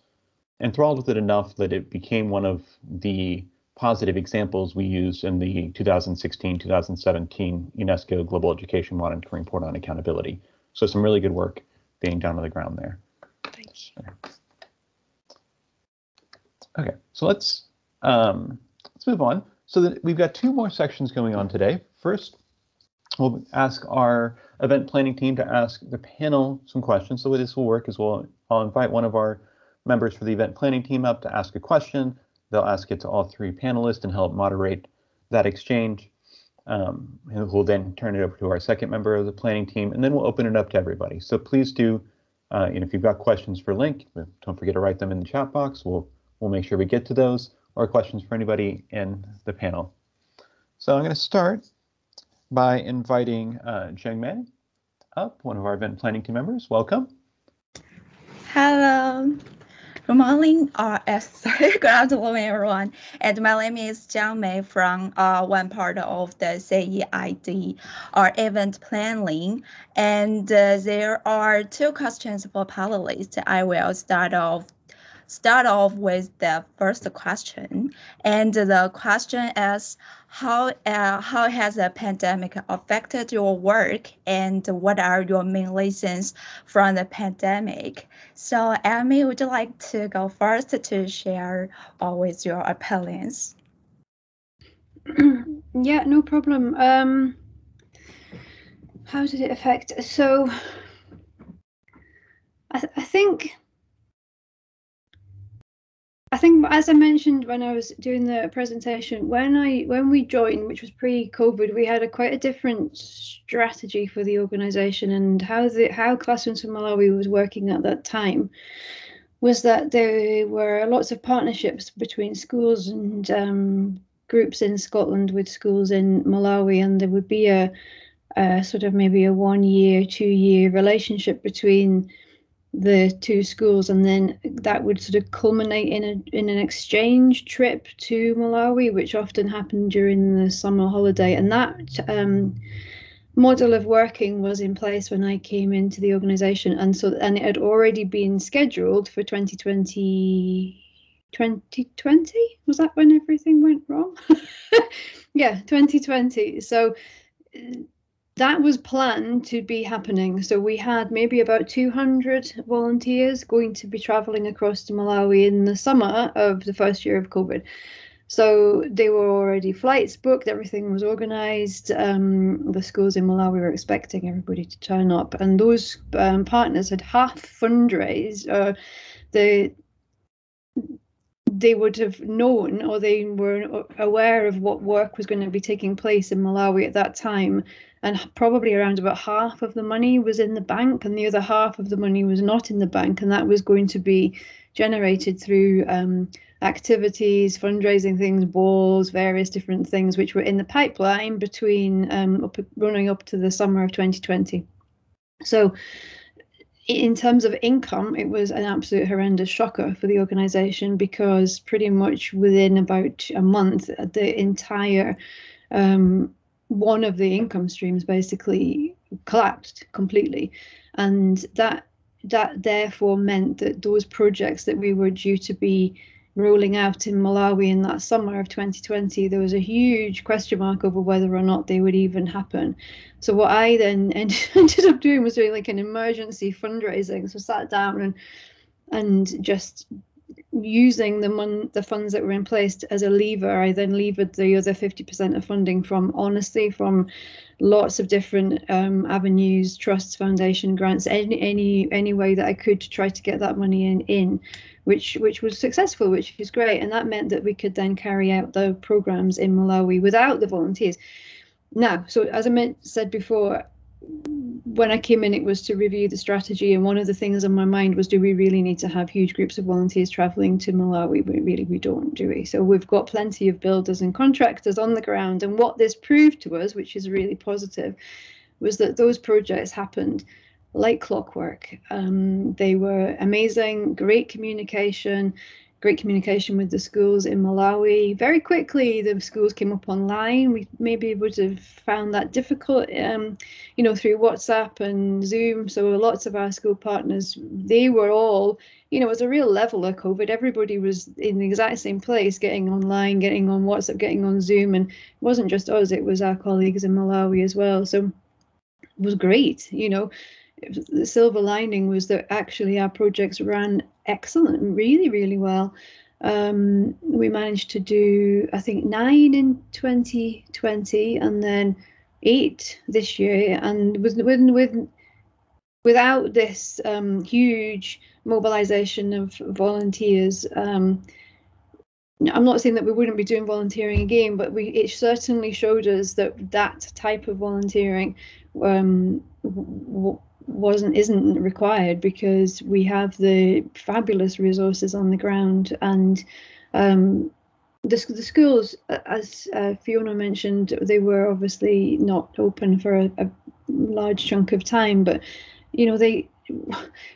enthralled with it enough that it became one of the positive examples we used in the 2016-2017 UNESCO Global Education Monitoring Report on Accountability. So some really good work being done on the ground there. Thank you. Okay, so let's move on. So we've got 2 more sections going on today. First, we'll ask our event planning team to ask the panel some questions. So the way this will work is I'll invite one of our members for the event planning team up to ask a question. They'll ask it to all 3 panelists and help moderate that exchange. who will then turn it over to our second member of the planning team, and then we'll open it up to everybody. So please do, if you've got questions for Link, don't forget to write them in the chat box. We'll make sure we get to those, or questions for anybody in the panel. So I'm going to start by inviting Zheng Mei up, one of our event planning team members. Welcome. Hello. Good morning, good afternoon, everyone. And my name is Zheng Mei from one part of the CEID event planning. And there are two questions for panelists. I will start off with the first question, and the question is, how has the pandemic affected your work, and what are your main lessons from the pandemic? So, Amy, would you like to go first to share with your opinions? Yeah, no problem. How did it affect? So, I think, as I mentioned when I was doing the presentation, when we joined, which was pre-COVID, we had quite a different strategy for the organisation, and how Classrooms for Malawi was working at that time was that there were lots of partnerships between schools and groups in Scotland with schools in Malawi, and there would be a sort of maybe a 1 year, 2 year relationship between the two schools, and then that would sort of culminate in an exchange trip to Malawi, which often happened during the summer holiday. And that model of working was in place when I came into the organisation, and it had already been scheduled for 2020. 2020, was that when everything went wrong? Yeah, 2020. So that was planned to be happening. So we had maybe about 200 volunteers going to be traveling across to Malawi in the summer of the first year of COVID. So they were already flights booked, everything was organised. The schools in Malawi were expecting everybody to turn up, and those partners had half fundraised. They would have known, or they were aware of what work was going to be taking place in Malawi at that time, and probably around about half of the money was in the bank and the other half of the money was not in the bank, and that was going to be generated through activities, fundraising things, balls, various different things which were in the pipeline between running up to the summer of 2020. So in terms of income, it was an absolute horrendous shocker for the organisation, because pretty much within about a month, the entire one of the income streams basically collapsed completely. And that therefore meant that those projects that we were due to be rolling out in Malawi in that summer of 2020, there was a huge question mark over whether or not they would even happen. So what I then ended up doing was doing like an emergency fundraising. So sat down and just using the funds that were in place as a lever. I then levered the other 50% of funding from lots of different avenues, trusts, foundation, grants, any way that I could to try to get that money in, which was successful, which is great. And that meant that we could then carry out the programs in Malawi without the volunteers. Now, so as I said before, when I came in, it was to review the strategy, and one of the things on my mind was, do we really need to have huge groups of volunteers traveling to Malawi? We don't, do we? So we've got plenty of builders and contractors on the ground, and what this proved to us, which is really positive, was that those projects happened like clockwork. They were amazing, great communication with the schools in Malawi. Very quickly, the schools came up online. We maybe would have found that difficult, through WhatsApp and Zoom. So lots of our school partners, they were all, it was a real level of COVID. Everybody was in the exact same place, getting online, getting on WhatsApp, getting on Zoom. And it wasn't just us, it was our colleagues in Malawi as well. So it was great, The silver lining was that actually our projects ran excellent, really, really well. We managed to do, I think, 9 in 2020 and then 8 this year. And without this huge mobilization of volunteers, I'm not saying that we wouldn't be doing volunteering again, but it certainly showed us that that type of volunteering isn't required, because we have the fabulous resources on the ground, and the schools, as Fiona mentioned, they were obviously not open for a large chunk of time, but you know,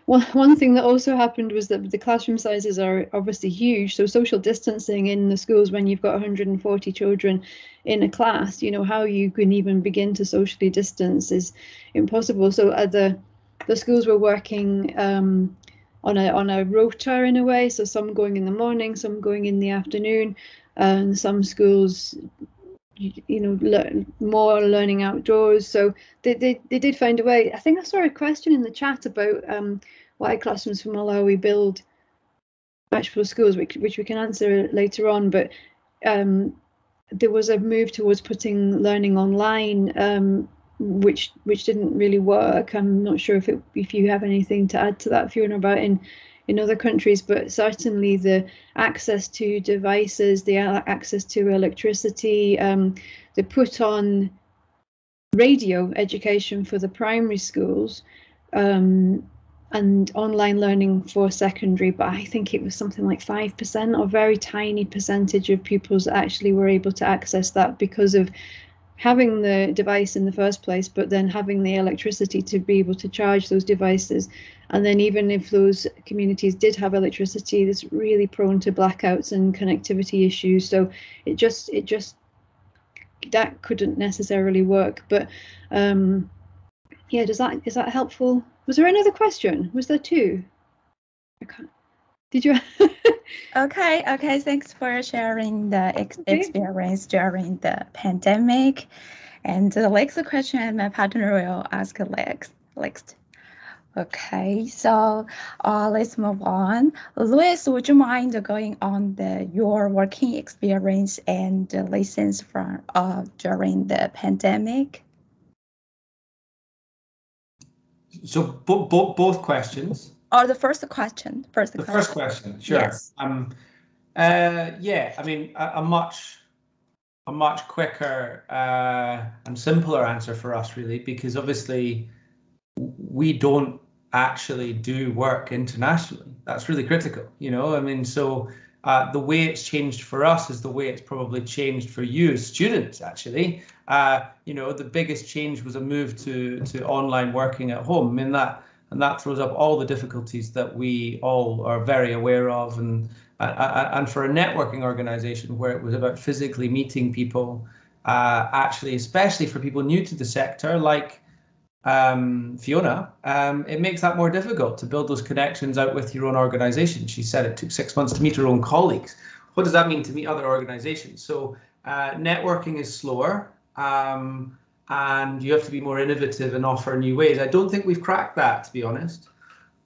one thing that also happened was that the classroom sizes are obviously huge, so social distancing in the schools when you've got 140 children in a class, you know, how you can even begin to socially distance is impossible. So the schools were working on a rota in a way, so some going in the morning, some going in the afternoon, and some schools, you know, more learning outdoors. So they did find a way. I think I saw a question in the chat about why Classrooms for Malawi build virtual schools, which we can answer later on. But there was a move towards putting learning online, which didn't really work. I'm not sure if you have anything to add to that, Fiona, about in other countries, but certainly the access to devices, the access to electricity, the put on radio education for the primary schools, and online learning for secondary, but I think it was something like 5%, or very tiny percentage of pupils that actually were able to access that because of having the device in the first place, but then having the electricity to be able to charge those devices. And then even if those communities did have electricity, it's really prone to blackouts and connectivity issues. So it just that couldn't necessarily work. But yeah, is that helpful? Was there another question? Was there two? Did you? Okay, thanks for sharing the experience during the pandemic. And the next question my partner will ask next. Okay, so let's move on. Louis, would you mind going on your working experience and the lessons from during the pandemic? So both questions. Or the first question. First question, sure. Yes. Yeah, I mean, a much quicker and simpler answer for us, really, because obviously we don't actually do work internationally. That's really critical, you know. I mean, so the way it's changed for us is the way it's probably changed for you as students, actually. You know, the biggest change was a move to online working at home. I mean, that throws up all the difficulties that we all are very aware of, and for a networking organization where it was about physically meeting people, actually, especially for people new to the sector, like Fiona, it makes that more difficult to build those connections out with your own organization. She said it took 6 months to meet her own colleagues. What does that mean to meet other organizations? So networking is slower, and you have to be more innovative and offer new ways. I don't think we've cracked that, to be honest.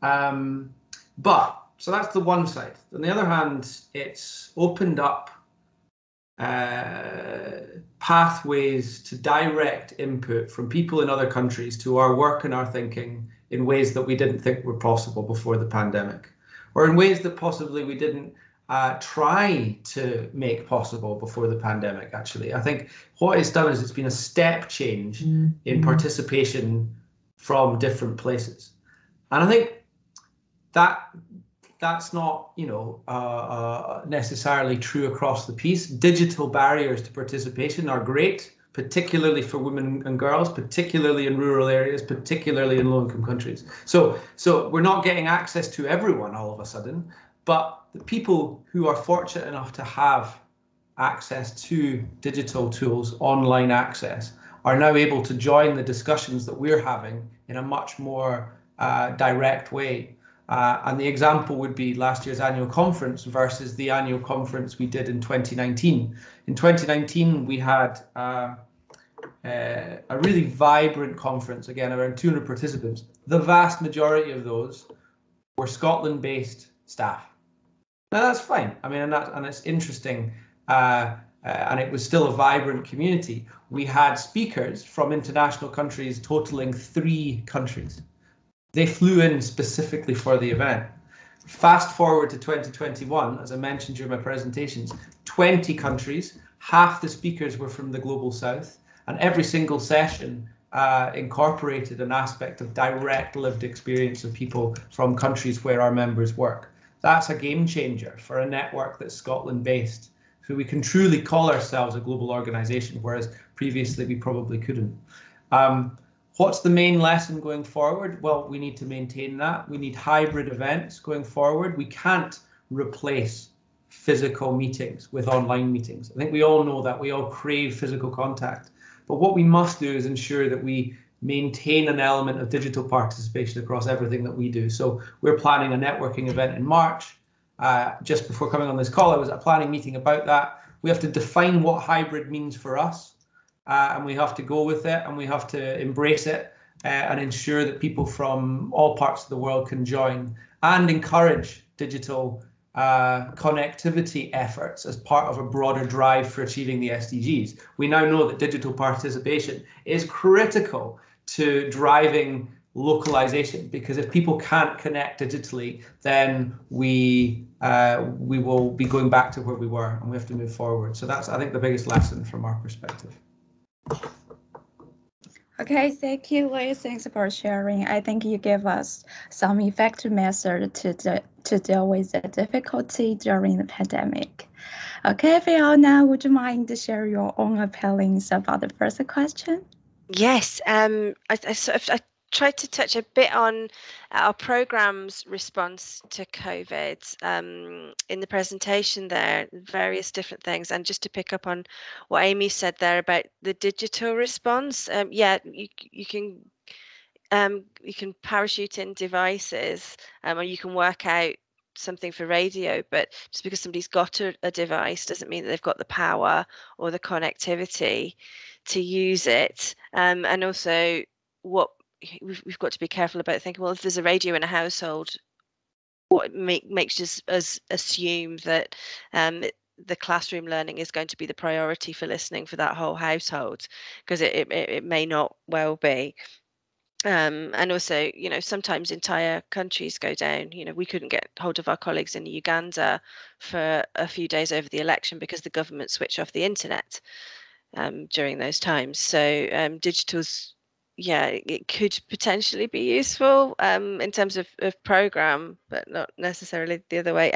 But so that's the one side. On the other hand, it's opened up pathways to direct input from people in other countries to our work and our thinking in ways that we didn't think were possible before the pandemic, or in ways that possibly we didn't try to make possible before the pandemic. Actually, I think what it's done is it's been a step change in participation from different places, and I think that's not, you know, necessarily true across the piece. Digital barriers to participation are great, particularly for women and girls, particularly in rural areas, particularly in low-income countries. So we're not getting access to everyone all of a sudden, but the people who are fortunate enough to have access to digital tools, online access, are now able to join the discussions that we're having in a much more direct way. And the example would be last year's annual conference versus the annual conference we did in 2019. In 2019, we had a really vibrant conference, again, around 200 participants. The vast majority of those were Scotland-based staff. Now that's fine. I mean, and it's interesting, and it was still a vibrant community. We had speakers from international countries totaling 3 countries. They flew in specifically for the event. Fast forward to 2021, as I mentioned during my presentations, 20 countries, half the speakers were from the Global South, and every single session incorporated an aspect of direct lived experience of people from countries where our members work. That's a game changer for a network that's Scotland based. So we can truly call ourselves a global organisation, whereas previously we probably couldn't. What's the main lesson going forward? Well, we need to maintain that. We need hybrid events going forward. We can't replace physical meetings with online meetings. I think we all know that. We all crave physical contact. But what we must do is ensure that we maintain an element of digital participation across everything that we do. So we're planning a networking event in March. Just before coming on this call, I was at a planning meeting about that. We have to define what hybrid means for us. And we have to go with it, and we have to embrace it and ensure that people from all parts of the world can join and encourage digital connectivity efforts as part of a broader drive for achieving the SDGs. We now know that digital participation is critical to driving localization, because if people can't connect digitally, then we will be going back to where we were, and we have to move forward. So that's, I think, the biggest lesson from our perspective. Okay, thank you, Lee. Thanks for sharing. I think you gave us some effective method to deal with the difficulty during the pandemic. Okay, Fiona, would you mind to share your own opinions about the first question? Yes, I tried to touch a bit on our program's response to COVID in the presentation there, various different things. And just to pick up on what Amy said there about the digital response, yeah, you can parachute in devices, or you can work out something for radio, but just because somebody's got a device doesn't mean that they've got the power or the connectivity to use it. And also what we've got to be careful about thinking, well, if there's a radio in a household, what makes us assume that the classroom learning is going to be the priority for listening for that whole household, because it may not well be. And also, you know, sometimes entire countries go down. You know, we couldn't get hold of our colleagues in Uganda for a few days over the election because the government switched off the internet during those times. So digital's, yeah, it could potentially be useful in terms of program, but not necessarily the other way.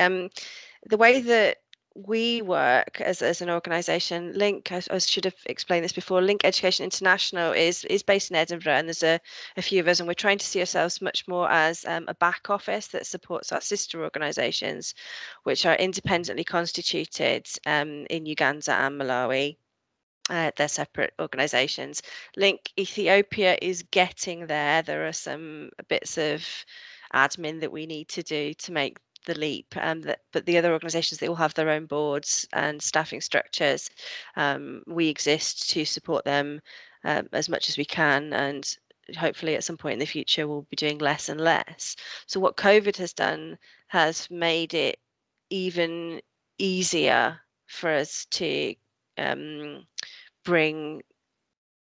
The way that we work as an organisation, Link, I should have explained this before, Link Education International is based in Edinburgh, and there's a few of us, and we're trying to see ourselves much more as a back office that supports our sister organisations, which are independently constituted in Uganda and Malawi. They're separate organisations. Link Ethiopia is getting there. There are some bits of admin that we need to do to make the leap, but the other organisations, they all have their own boards and staffing structures. We exist to support them as much as we can, and hopefully at some point in the future we'll be doing less and less. So what COVID has done has made it even easier for us to bring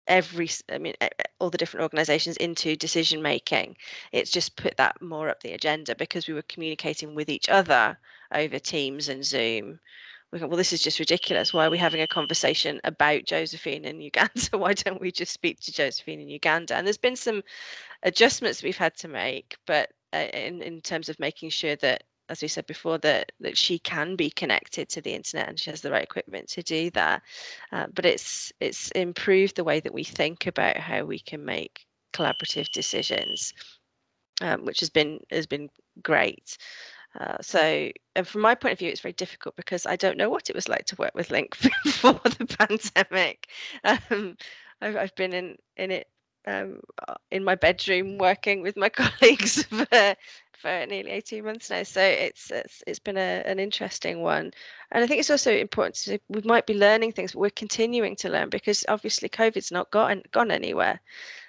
all the different organisations into decision making. It's just put that more up the agenda because we were communicating with each other over Teams and Zoom. We thought, well, this is just ridiculous. Why are we having a conversation about Josephine in Uganda? Why don't we just speak to Josephine in Uganda? And there's been some adjustments we've had to make, but in terms of making sure that, as we said before, that she can be connected to the internet and she has the right equipment to do that. But it's improved the way that we think about how we can make collaborative decisions, which has been great. So from my point of view, it's very difficult because I don't know what it was like to work with Link before the pandemic. I've been in it in my bedroom working with my colleagues for nearly 18 months now. So it's been an interesting one. And I think it's also important to say we might be learning things, but we're continuing to learn because obviously COVID's not gone anywhere.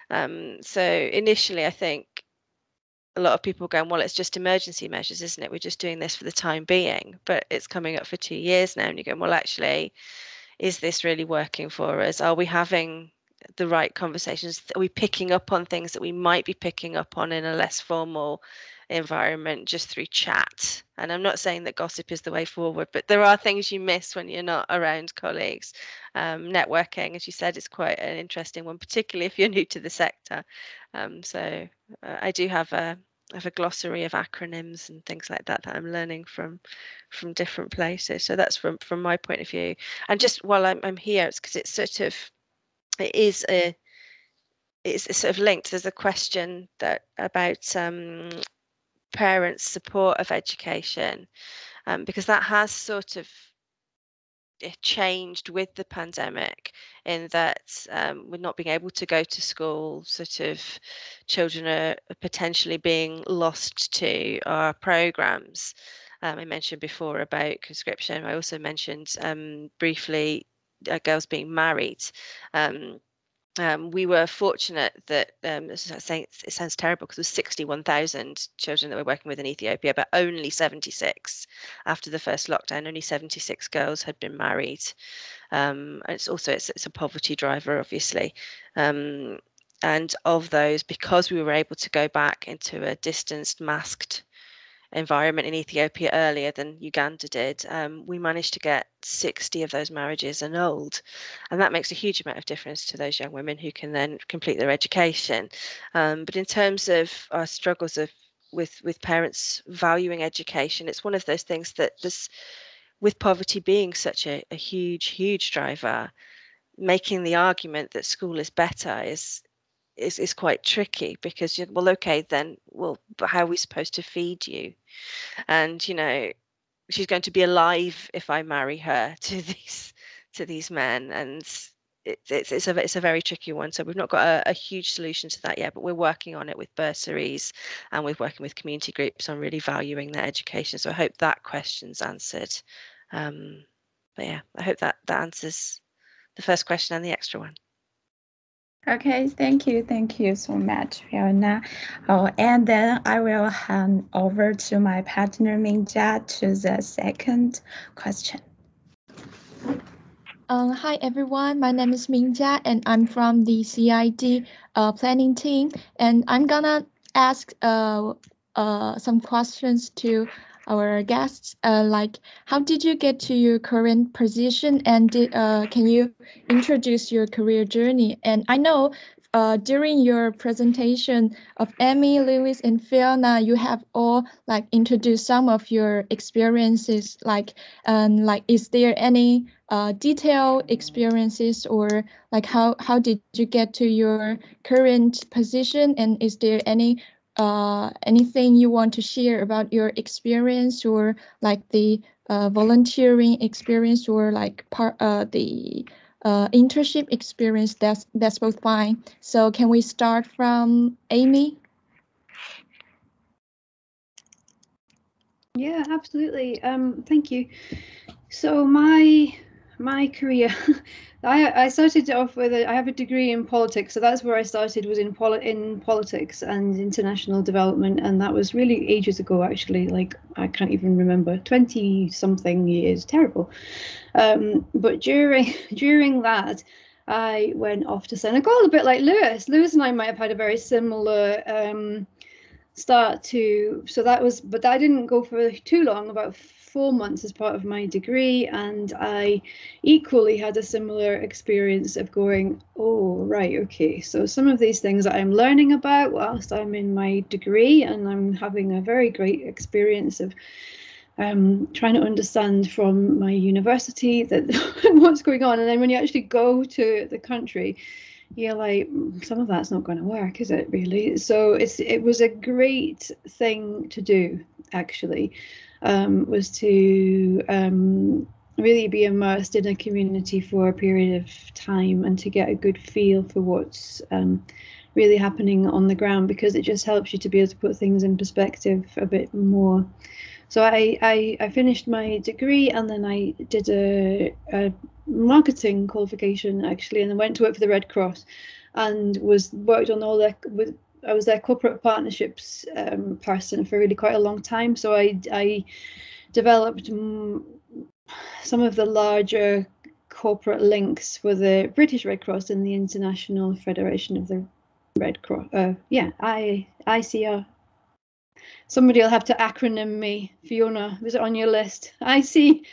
So initially, I think a lot of people going, well, it's just emergency measures, isn't it? We're just doing this for the time being, but it's coming up for 2 years now. And you're going, well, actually, is this really working for us? Are we having the right conversations? Are we picking up on things that we might be picking up on in a less formal environment just through chat. And I'm not saying that gossip is the way forward, but there are things you miss when you're not around colleagues. Networking, as you said, is quite an interesting one, particularly if you're new to the sector. So I do have a glossary of acronyms and things like that I'm learning from different places. So that's from my point of view. And just while I'm here, it's because it's sort of, it's sort of linked. There's a question that about parents' support of education, because that has sort of changed with the pandemic, in that we're not being able to go to school, sort of children are potentially being lost to our programs. I mentioned before about conscription. I also mentioned briefly girls being married. We were fortunate that, it sounds terrible because it was 61,000 children that we're working with in Ethiopia, but only 76 after the first lockdown, only 76 girls had been married. And it's a poverty driver, obviously. And of those, because we were able to go back into a distanced, masked environment in Ethiopia earlier than Uganda did, we managed to get 60 of those marriages annulled, and that makes a huge amount of difference to those young women who can then complete their education. But in terms of our struggles with parents valuing education, it's one of those things that with poverty being such a huge driver, making the argument that school is better is quite tricky, because well, okay, then, well, but how are we supposed to feed you? And she's going to be alive if I marry her to these men, and it's a very tricky one. So we've not got a huge solution to that yet, but we're working on it with bursaries, and we're working with community groups on really valuing their education. So I hope that question's answered. But yeah, I hope that answers the first question and the extra one. Okay, thank you so much, Fiona. And then I will hand over to my partner Mingjia to the second question. Hi everyone, my name is Mingjia and I'm from the CEID planning team, and I'm gonna ask some questions to our guests, like how did you get to your current position, and can you introduce your career journey? And I know during your presentation of Amy, Lewis, and Fiona, you have all introduced some of your experiences, is there any detailed experiences, or how did you get to your current position, and is there anything you want to share about your experience, or the volunteering experience, or the internship experience? That's both fine. So can we start from Amy? Yeah, absolutely. Thank you. So my career, I started off with I have a degree in politics, so that's where I started, was in politics and international development, and that was really ages ago, actually. I can't even remember, 20-something years, terrible. But during that, I went off to Senegal, a bit like Lewis. Lewis and I might have had a very similar start to, so that was, but I didn't go for too long, about 4 months as part of my degree, and I equally had a similar experience of going, oh right, okay, so some of these things that I'm learning about whilst I'm in my degree, and I'm having a very great experience of trying to understand from my university that what's going on, and then when you actually go to the country, you're like, some of that's not going to work, is it really? So it was a great thing to do, actually, was to really be immersed in a community for a period of time, and to get a good feel for what's really happening on the ground, because it just helps you to be able to put things in perspective a bit more. So I finished my degree, and then I did a marketing qualification, actually, and then went to work for the Red Cross, and worked on all I was their corporate partnerships person for really quite a long time. So I developed some of the larger corporate links for the British Red Cross and the International Federation of the Red Cross. ICR. somebody will have to acronym me. Fiona, was it on your list? I see.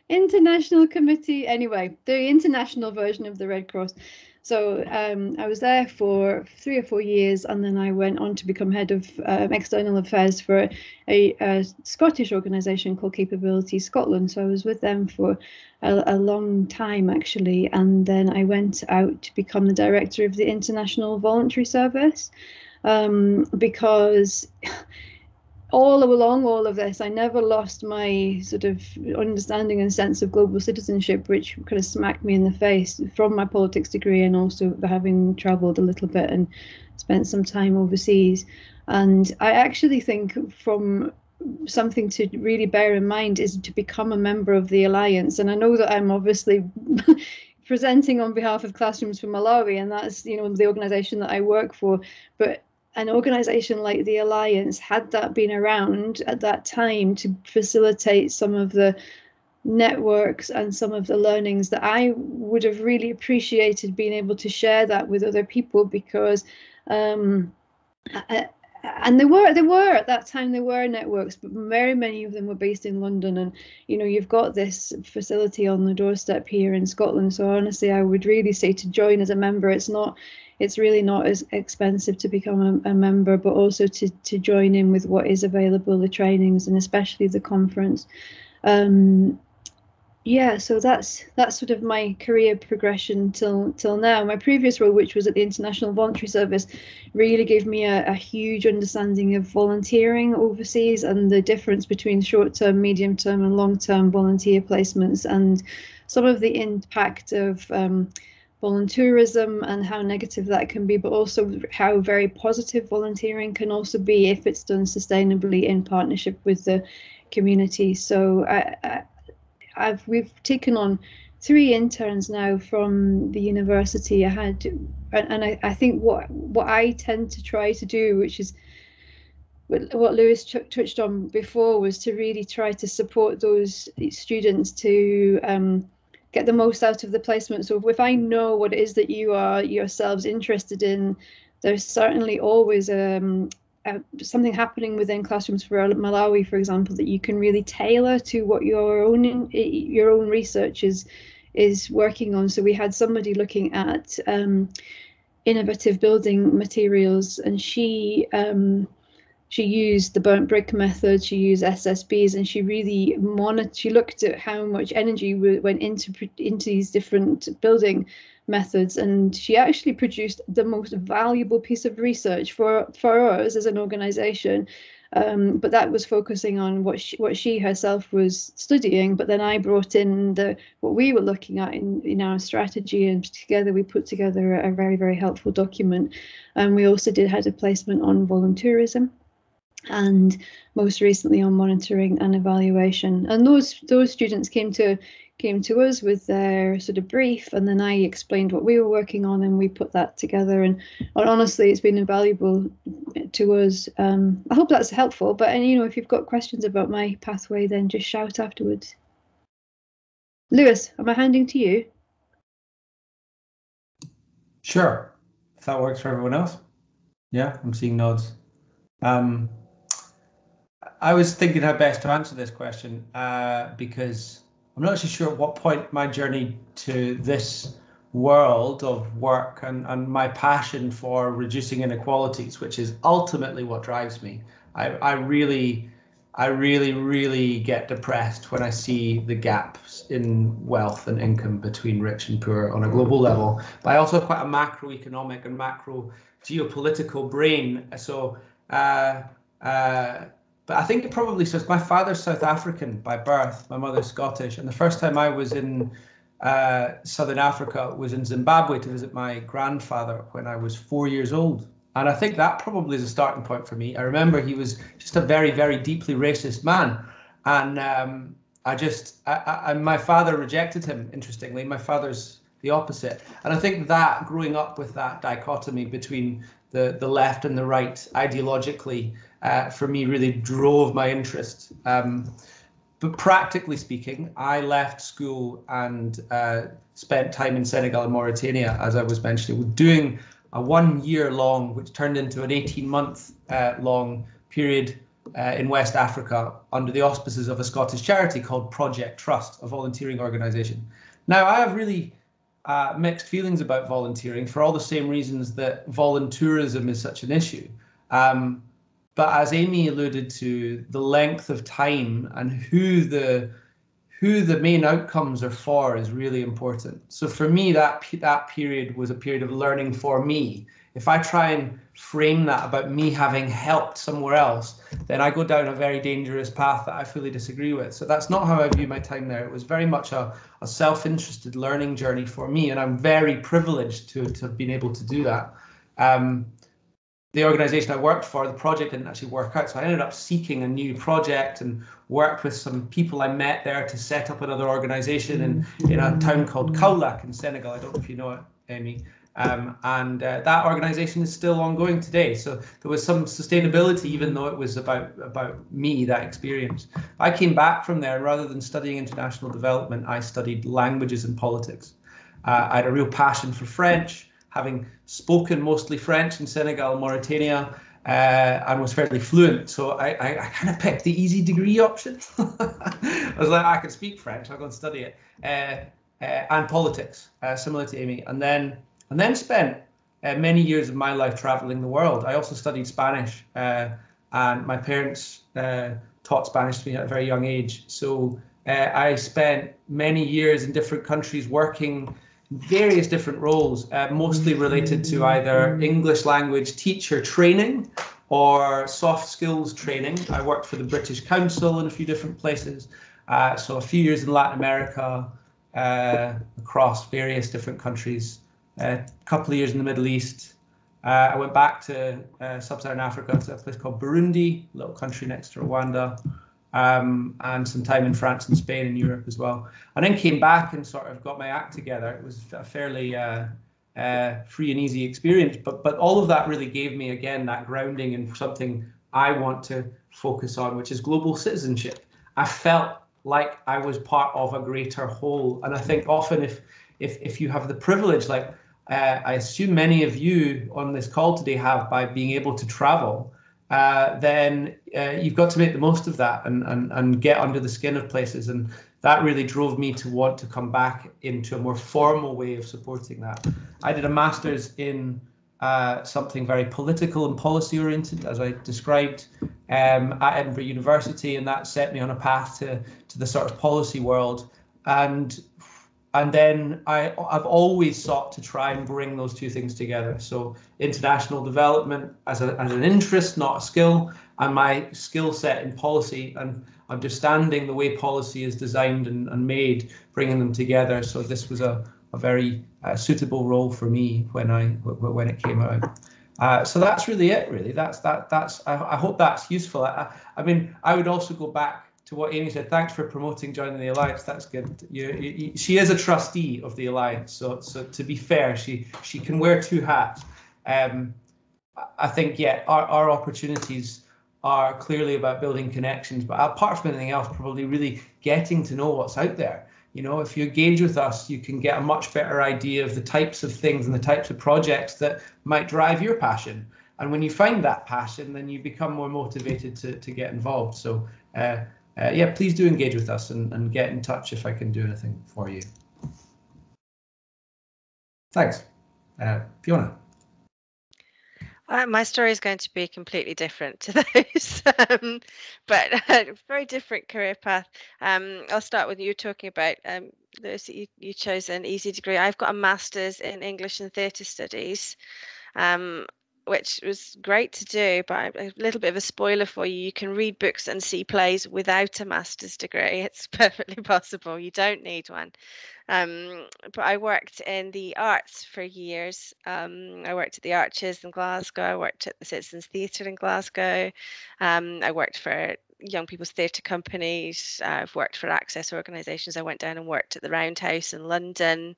International Committee. Anyway, the international version of the Red Cross. So I was there for 3 or 4 years, and then I went on to become head of external affairs for a Scottish organisation called Capability Scotland. So I was with them for a long time, actually. And then I went out to become the director of the International Voluntary Service, because all along all of this, I never lost my sort of understanding and sense of global citizenship, which kind of smacked me in the face from my politics degree, and also having travelled a little bit and spent some time overseas. And I actually think from something to really bear in mind is to become a member of the Alliance. And I know that I'm obviously presenting on behalf of Classrooms for Malawi, and that's, you know, the organisation that I work for, but an organisation like the Alliance, had that been around at that time to facilitate some of the networks and some of the learnings, that I would have really appreciated being able to share that with other people, because and there were at that time, there were networks, but very many of them were based in London. And you know, you've got this facility on the doorstep here in Scotland, so honestly I would really say to join as a member. It's really not as expensive to become a member, but also to join in with what is available, the trainings, and especially the conference. Yeah, so that's sort of my career progression till now. My previous role, which was at the International Voluntary Service, really gave me a huge understanding of volunteering overseas and the difference between short-term, medium-term and long-term volunteer placements, and some of the impact of volunteerism and how negative that can be, but also how very positive volunteering can also be if it's done sustainably in partnership with the community. So we've taken on 3 interns now from the university. I think what I tend to try to do, which is what Lewis touched on before, was to really try to support those students to get the most out of the placement. So if I know what it is that you are yourselves interested in, there's certainly always something happening within Classrooms for Malawi, for example, that you can really tailor to what your own research is working on. So we had somebody looking at innovative building materials, and she used the burnt brick method, she used SSBs, and she really she looked at how much energy went into these different building methods, and she actually produced the most valuable piece of research for us as an organization. But that was focusing on what she herself was studying. But then I brought in what we were looking at in our strategy, and together we put together a very, very helpful document. And we also had a placement on volunteerism, and most recently on monitoring and evaluation. And those students came to us with their sort of brief, and then I explained what we were working on, and we put that together. And honestly, it's been invaluable to us. I hope that's helpful. But you know, if you've got questions about my pathway, then just shout afterwards. Lewis, am I handing to you? Sure, if that works for everyone else. Yeah, I'm seeing nods. I was thinking how best to answer this question because I'm not actually sure at what point my journey to this world of work and my passion for reducing inequalities, which is ultimately what drives me. I really get depressed when I see the gaps in wealth and income between rich and poor on a global level. But I also have quite a macroeconomic and macro geopolitical brain. So but I think it probably says my father's South African by birth, my mother's Scottish, and the first time I was in Southern Africa was in Zimbabwe to visit my grandfather when I was 4 years old. And I think that probably is a starting point for me. I remember he was just a very, very deeply racist man. And my father rejected him, interestingly. My father's the opposite. And I think that growing up with that dichotomy between the left and the right ideologically, for me, really drove my interest. But practically speaking, I left school and spent time in Senegal and Mauritania, as I was mentioning, doing a 1 year long, which turned into an 18-month long period in West Africa under the auspices of a Scottish charity called Project Trust, a volunteering organisation. Now, I have really mixed feelings about volunteering for all the same reasons that voluntourism is such an issue. But as Amy alluded to, the length of time and who the main outcomes are for is really important. So for me, that period was a period of learning for me. If I try and frame that about me having helped somewhere else, then I go down a very dangerous path that I fully disagree with. So that's not how I view my time there. It was very much a self-interested learning journey for me, and I'm very privileged to have been able to do that. The organisation I worked for, the project didn't actually work out, so I ended up seeking a new project and worked with some people I met there to set up another organisation in a town called Kaolack in Senegal. I don't know if you know it, Amy. That organisation is still ongoing today. So there was some sustainability, even though it was about me, that experience. I came back from there, and rather than studying international development, I studied languages and politics. I had a real passion for French, having spoken mostly French in Senegal and Mauritania, and was fairly fluent. So I kind of picked the easy degree option. I was like, I can speak French, I'll go and study it. And politics, similar to Amy. And then spent many years of my life traveling the world. I also studied Spanish, and my parents taught Spanish to me at a very young age. So I spent many years in different countries working various different roles, mostly related to either English language teacher training or soft skills training. I worked for the British Council in a few different places. So a few years in Latin America, across various different countries, a couple of years in the Middle East. I went back to Sub-Saharan Africa, to a place called Burundi, a little country next to Rwanda. And some time in France and Spain and Europe as well. And then came back and sort of got my act together. It was a fairly free and easy experience, but all of that really gave me, again, that grounding in something I want to focus on, which is global citizenship. I felt like I was part of a greater whole. And I think often if you have the privilege, like I assume many of you on this call today have, by being able to travel, then you've got to make the most of that and get under the skin of places. And that really drove me to want to come back into a more formal way of supporting that. I did a master's in something very political and policy oriented, as I described, at Edinburgh University, and that set me on a path to the sort of policy world. And then I've always sought to try and bring those two things together. So international development as an interest, not a skill, and my skill set in policy and understanding the way policy is designed and made, bringing them together. So this was a very suitable role for me when it came out. So that's really it. Really, I hope that's useful. I mean, I would also go back to what Amy said. Thanks for promoting joining the Alliance. That's good. She is a trustee of the Alliance, so to be fair, she can wear two hats. I think, yeah, our opportunities are clearly about building connections, but apart from anything else, probably really getting to know what's out there. You know, if you engage with us, you can get a much better idea of the types of things and the types of projects that might drive your passion. And when you find that passion, then you become more motivated to get involved. So yeah, please do engage with us and get in touch if I can do anything for you. Thanks. Fiona. My story is going to be completely different to those, but a very different career path. I'll start with you talking about Lewis, you chose an easy degree. I've got a master's in English and Theatre Studies, which was great to do, but a little bit of a spoiler for you. You can read books and see plays without a master's degree. It's perfectly possible. You don't need one. But I worked in the arts for years. I worked at the Arches in Glasgow. I worked at the Citizens Theatre in Glasgow. I worked for young people's theatre companies. I've worked for access organisations. I went down and worked at the Roundhouse in London.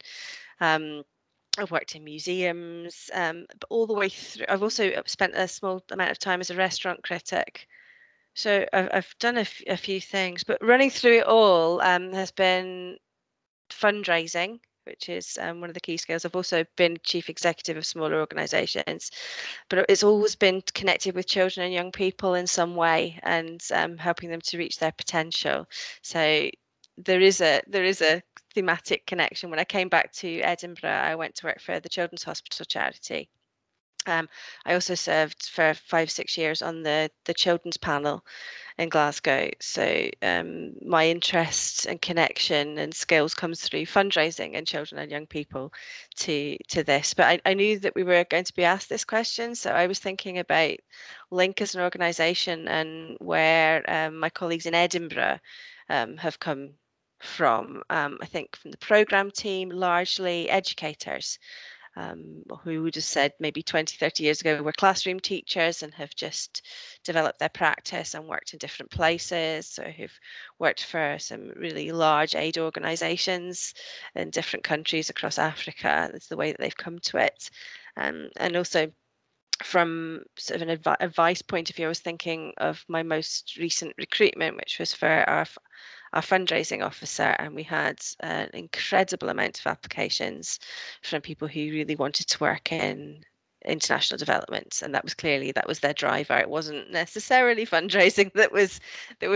I've worked in museums, but all the way through. I've also spent a small amount of time as a restaurant critic. So I've done a few things, but running through it all has been fundraising, which is one of the key skills. I've also been chief executive of smaller organisations, but it's always been connected with children and young people in some way, and helping them to reach their potential. So there is a thematic connection. When I came back to Edinburgh, I went to work for the Children's Hospital charity. I also served for 5-6 years on the children's panel in Glasgow. So my interest and connection and skills comes through fundraising and children and young people to this. But I knew that we were going to be asked this question, so I was thinking about Link as an organisation and where my colleagues in Edinburgh have come from. I think from the programme team, largely educators. Who would have said maybe 20-30 years ago were classroom teachers and have just developed their practice and worked in different places, so who've worked for some really large aid organisations in different countries across Africa. That's the way that they've come to it. And also from sort of an advice point of view, I was thinking of my most recent recruitment, which was for our fundraising officer, and we had an incredible amount of applications from people who really wanted to work in international development, and that was their driver. It wasn't necessarily fundraising that was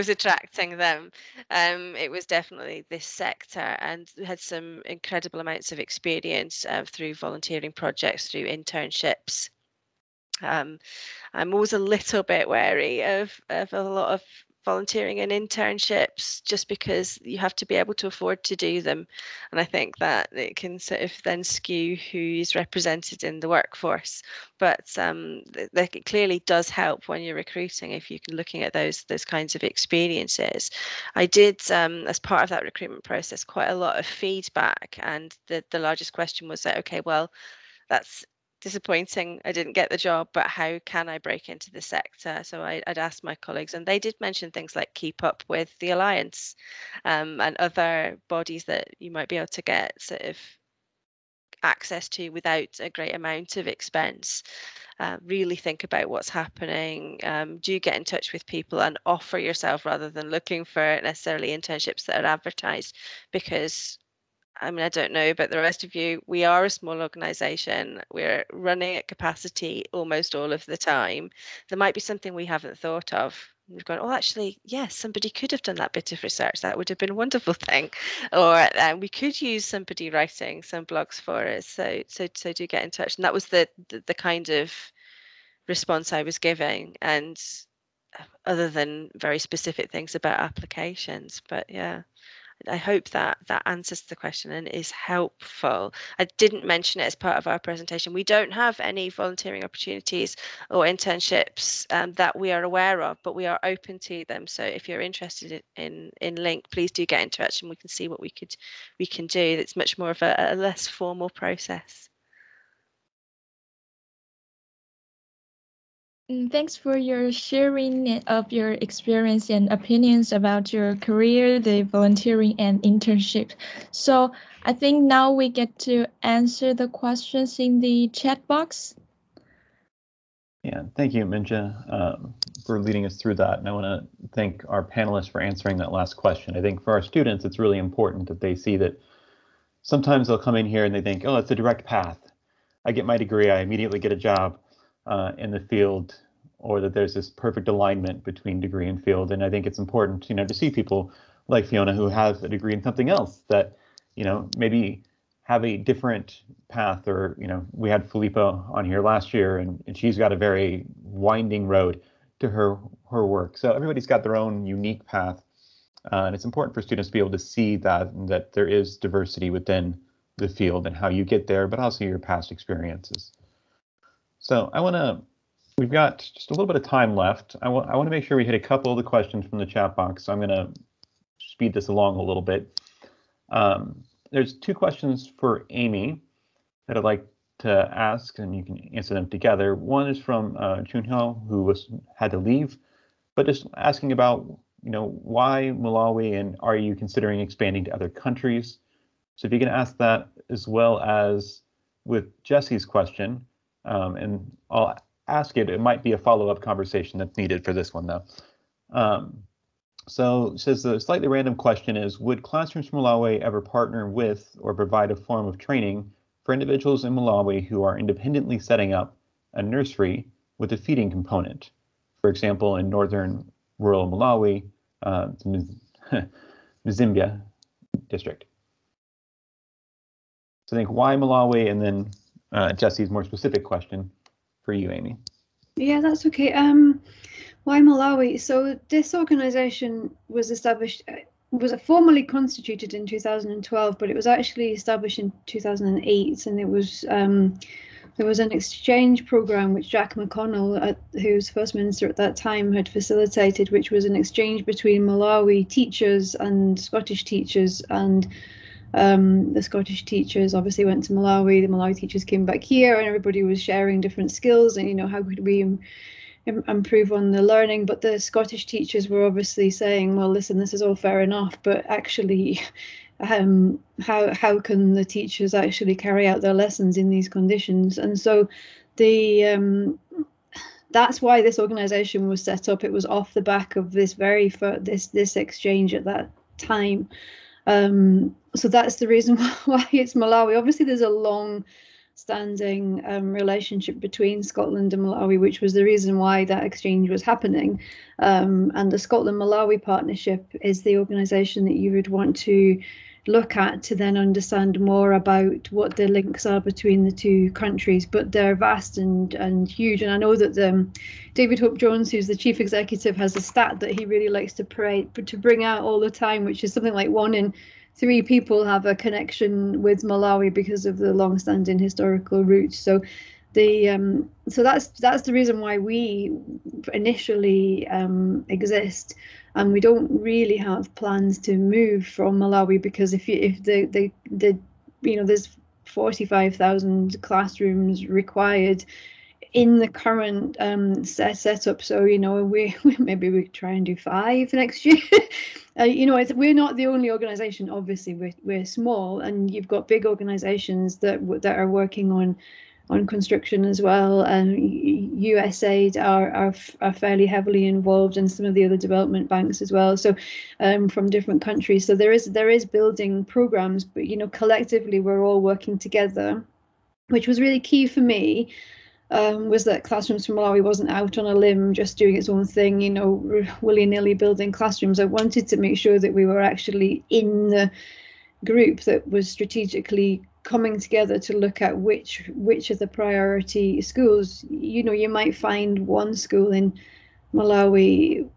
attracting them. It was definitely this sector, and we had some incredible amounts of experience through volunteering projects, through internships. I'm always a little bit wary of a lot of volunteering and internships, just because you have to be able to afford to do them, and I think that it can sort of then skew who is represented in the workforce. But it clearly does help when you're recruiting if you're looking at those kinds of experiences. I did, as part of that recruitment process, quite a lot of feedback, and the largest question was that, okay, well, that's disappointing, I didn't get the job, but how can I break into the sector? So I'd asked my colleagues, and they did mention things like Keep Up with the Alliance, and other bodies that you might be able to get sort of access to without a great amount of expense. Really think about what's happening. Do get in touch with people and offer yourself rather than looking for necessarily internships that are advertised, because I mean, I don't know about the rest of you. We are a small organisation. We're running at capacity almost all of the time. There might be something we haven't thought of. We've gone, oh, actually, yes, somebody could have done that bit of research. That would have been a wonderful thing. Or we could use somebody writing some blogs for us. So do get in touch. And that was the kind of response I was giving. And other than very specific things about applications, but yeah. I hope that answers the question and is helpful. I didn't mention it as part of our presentation. We don't have any volunteering opportunities or internships that we are aware of, but we are open to them. So if you're interested in Link, please do get in touch and we can see what we can do. It's much more of a less formal process. Thanks for your sharing of your experience and opinions about your career, the volunteering and internship. So I think now we get to answer the questions in the chat box. Yeah, thank you, Minja, for leading us through that. And I want to thank our panelists for answering that last question. I think for our students, it's really important that they see that sometimes they'll come in here and they think, oh, it's a direct path. I get my degree, I immediately get a job in the field, or that there's this perfect alignment between degree and field. And I think it's important, to see people like Fiona who have a degree in something else that, maybe have a different path. Or, we had Filippa on here last year, and she's got a very winding road to her work. So everybody's got their own unique path. And it's important for students to be able to see that there is diversity within the field and how you get there, but also your past experiences. So we've got just a little bit of time left. I want to make sure we hit a couple of the questions from the chat box. So I'm going to speed this along a little bit. There's 2 questions for Amy that I'd like to ask, and you can answer them together. One is from Junho, who had to leave, but just asking about, why Malawi, and are you considering expanding to other countries? So if you can ask that, as well as with Jesse's question, and I'll ask it. It might be a follow-up conversation that's needed for this one, though. So it says the slightly random question is, would Classrooms for Malawi ever partner with or provide a form of training for individuals in Malawi who are independently setting up a nursery with a feeding component? For example, in northern rural Malawi, Mzimbia district. So I think why Malawi, and then Jesse's more specific question for you, Amy. Yeah, that's okay. Why Malawi? So this organization was established, was formally constituted in 2012, but it was actually established in 2008, and it was there was an exchange program which Jack McConnell, who was First Minister at that time, had facilitated, which was an exchange between Malawi teachers and Scottish teachers, and the Scottish teachers obviously went to Malawi, the Malawi teachers came back here, and everybody was sharing different skills and, you know, how could we improve on the learning. But the Scottish teachers were obviously saying, well, listen, this is all fair enough, but actually how can the teachers actually carry out their lessons in these conditions? And so the that's why this organization was set up. It was off the back of this this exchange at that time. So that's the reason why it's Malawi. Obviously, there's a long-standing relationship between Scotland and Malawi, which was the reason why that exchange was happening. And the Scotland-Malawi partnership is the organisation that you would want to look at to then understand more about what the links are between the two countries. But they're vast and huge. And I know that David Hope-Jones, who's the chief executive, has a stat that he really likes to bring out all the time, which is something like 1 in 3 people have a connection with Malawi because of the long-standing historical roots. So so that's the reason why we initially exist, and we don't really have plans to move from Malawi, because if the you know, there's 45,000 classrooms required in the current setup. So, you know, maybe we try and do 5 next year. You know, we're not the only organisation. Obviously, we're small, and you've got big organisations that are working on construction as well, and USAID are fairly heavily involved, and some of the other development banks as well. So from different countries. So there is building programs, but, you know, collectively we're all working together, which was really key for me. Was that Classrooms for Malawi wasn't out on a limb just doing its own thing, you know, willy-nilly building classrooms. I wanted to make sure that we were actually in the group that was strategically coming together to look at which of the priority schools. You know, you might find one school in Malawi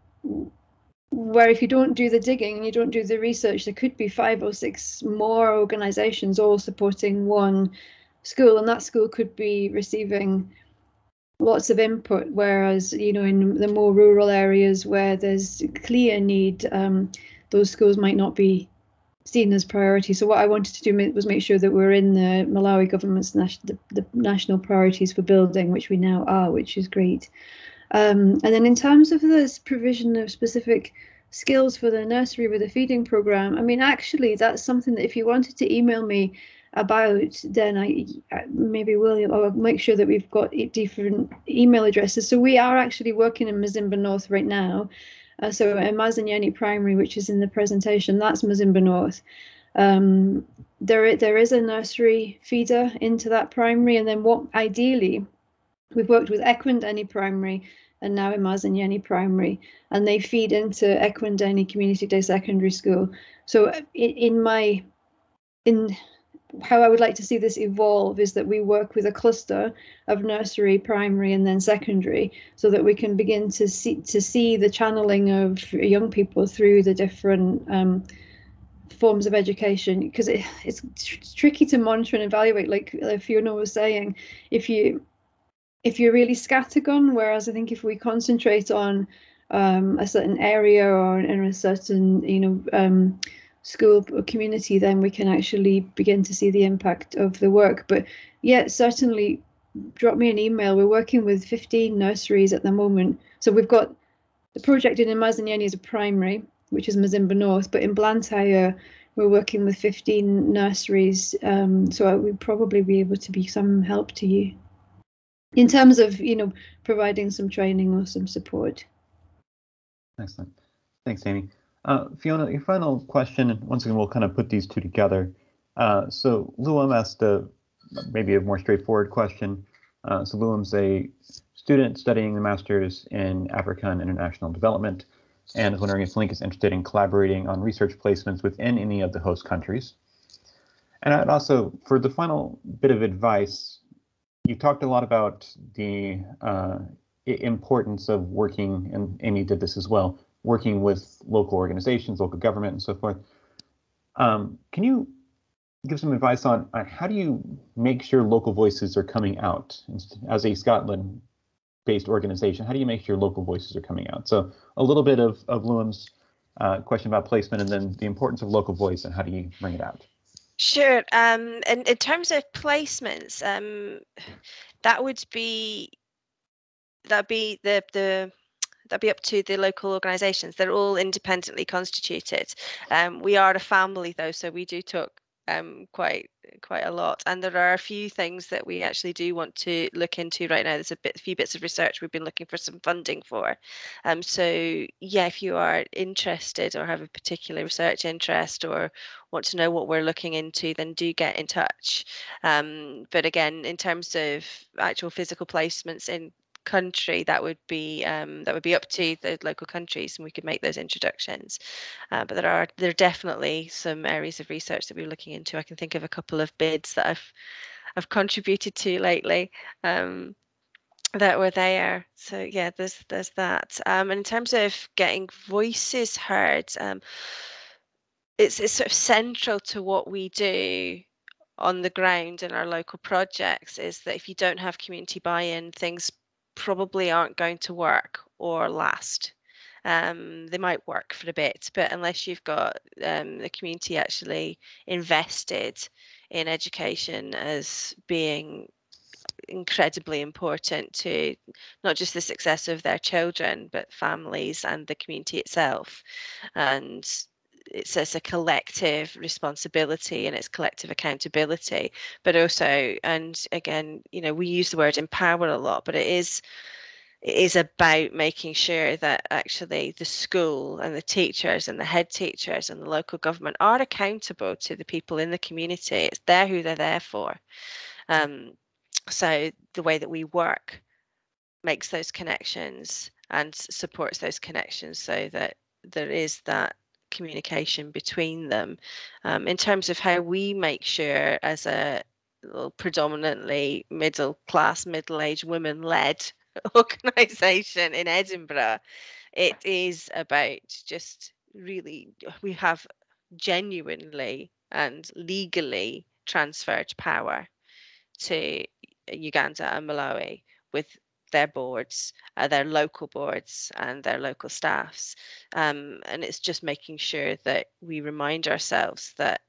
where if you don't do the digging, you don't do the research, there could be 5 or 6 more organizations all supporting one school, and that school could be receiving lots of input, whereas, you know, in the more rural areas where there's clear need, those schools might not be seen as priority. So what I wanted to do was make sure that we're in the Malawi government's the national priorities for building, which we now are, which is great. And then in terms of this provision of specific skills for the nursery with a feeding program, I mean, actually, that's something that if you wanted to email me about, then I maybe William, or make sure that we've got different email addresses. So we are actually working in Mzimba North right now. So Mazanyeni Primary, which is in the presentation, that's Mzimba North. There is a nursery feeder into that primary, and then what ideally, we've worked with Ekwendeni Primary and now Mazanyeni Primary, and they feed into Ekwendeni Community Day Secondary School. So in how I would like to see this evolve is that we work with a cluster of nursery, primary, and then secondary, so that we can begin to see the channeling of young people through the different forms of education, because it's tricky to monitor and evaluate, like Fiona was saying, if you're really scattergun, whereas I think if we concentrate on a certain area or in a certain, you know, school or community, then we can actually begin to see the impact of the work. But yeah, certainly drop me an email. We're working with 15 nurseries at the moment. So we've got the project in Mazanyeni is a primary, which is Mzimba North, but in Blantyre we're working with 15 nurseries. So I would probably be able to be some help to you in terms of, you know, providing some training or some support. Excellent. Thanks, Amy. Fiona, your final question, and once again, we'll kind of put these two together. So Luam asked maybe a more straightforward question. So Luam's a student studying the Master's in Africa and International Development, and is wondering if Link is interested in collaborating on research placements within any of the host countries. And I'd also, for the final bit of advice, you talked a lot about the importance of working, and Amy did this as well, working with local organizations, local government, and so forth. Can you give some advice on how do you make sure local voices are coming out? As a Scotland-based organization, how do you make sure local voices are coming out? So a little bit of Luam's question about placement, and then the importance of local voice, and how do you bring it out? Sure. And in terms of placements, that'd be up to the local organisations. They're all independently constituted. We are a family though, so we do talk quite a lot, and there are a few things that we actually do want to look into right now. There's a few bits of research we've been looking for some funding for. So yeah, if you are interested or have a particular research interest or want to know what we're looking into, then do get in touch. But again, in terms of actual physical placements in country, that would be up to the local countries, and we could make those introductions. But there are definitely some areas of research that we're looking into. I can think of a couple of bids that I've contributed to lately that were there. So yeah, there's that. And in terms of getting voices heard, it's sort of central to what we do on the ground in our local projects, is that if you don't have community buy-in, things probably aren't going to work or last. They might work for a bit, but unless you've got the community actually invested in education as being incredibly important to not just the success of their children, but families and the community itself. And it's a collective responsibility and it's collective accountability, but also, and again, we use the word empower a lot, but it is about making sure that actually the school and the teachers and the head teachers and the local government are accountable to the people in the community. It's who they're there for. So the way that we work makes those connections and supports those connections so that there is that communication between them. In terms of how we make sure, as a predominantly middle-aged women-led organisation in Edinburgh, it is about just really, we have genuinely and legally transferred power to Uganda and Malawi with their boards, their local boards and their local staffs. And it's just making sure that we remind ourselves that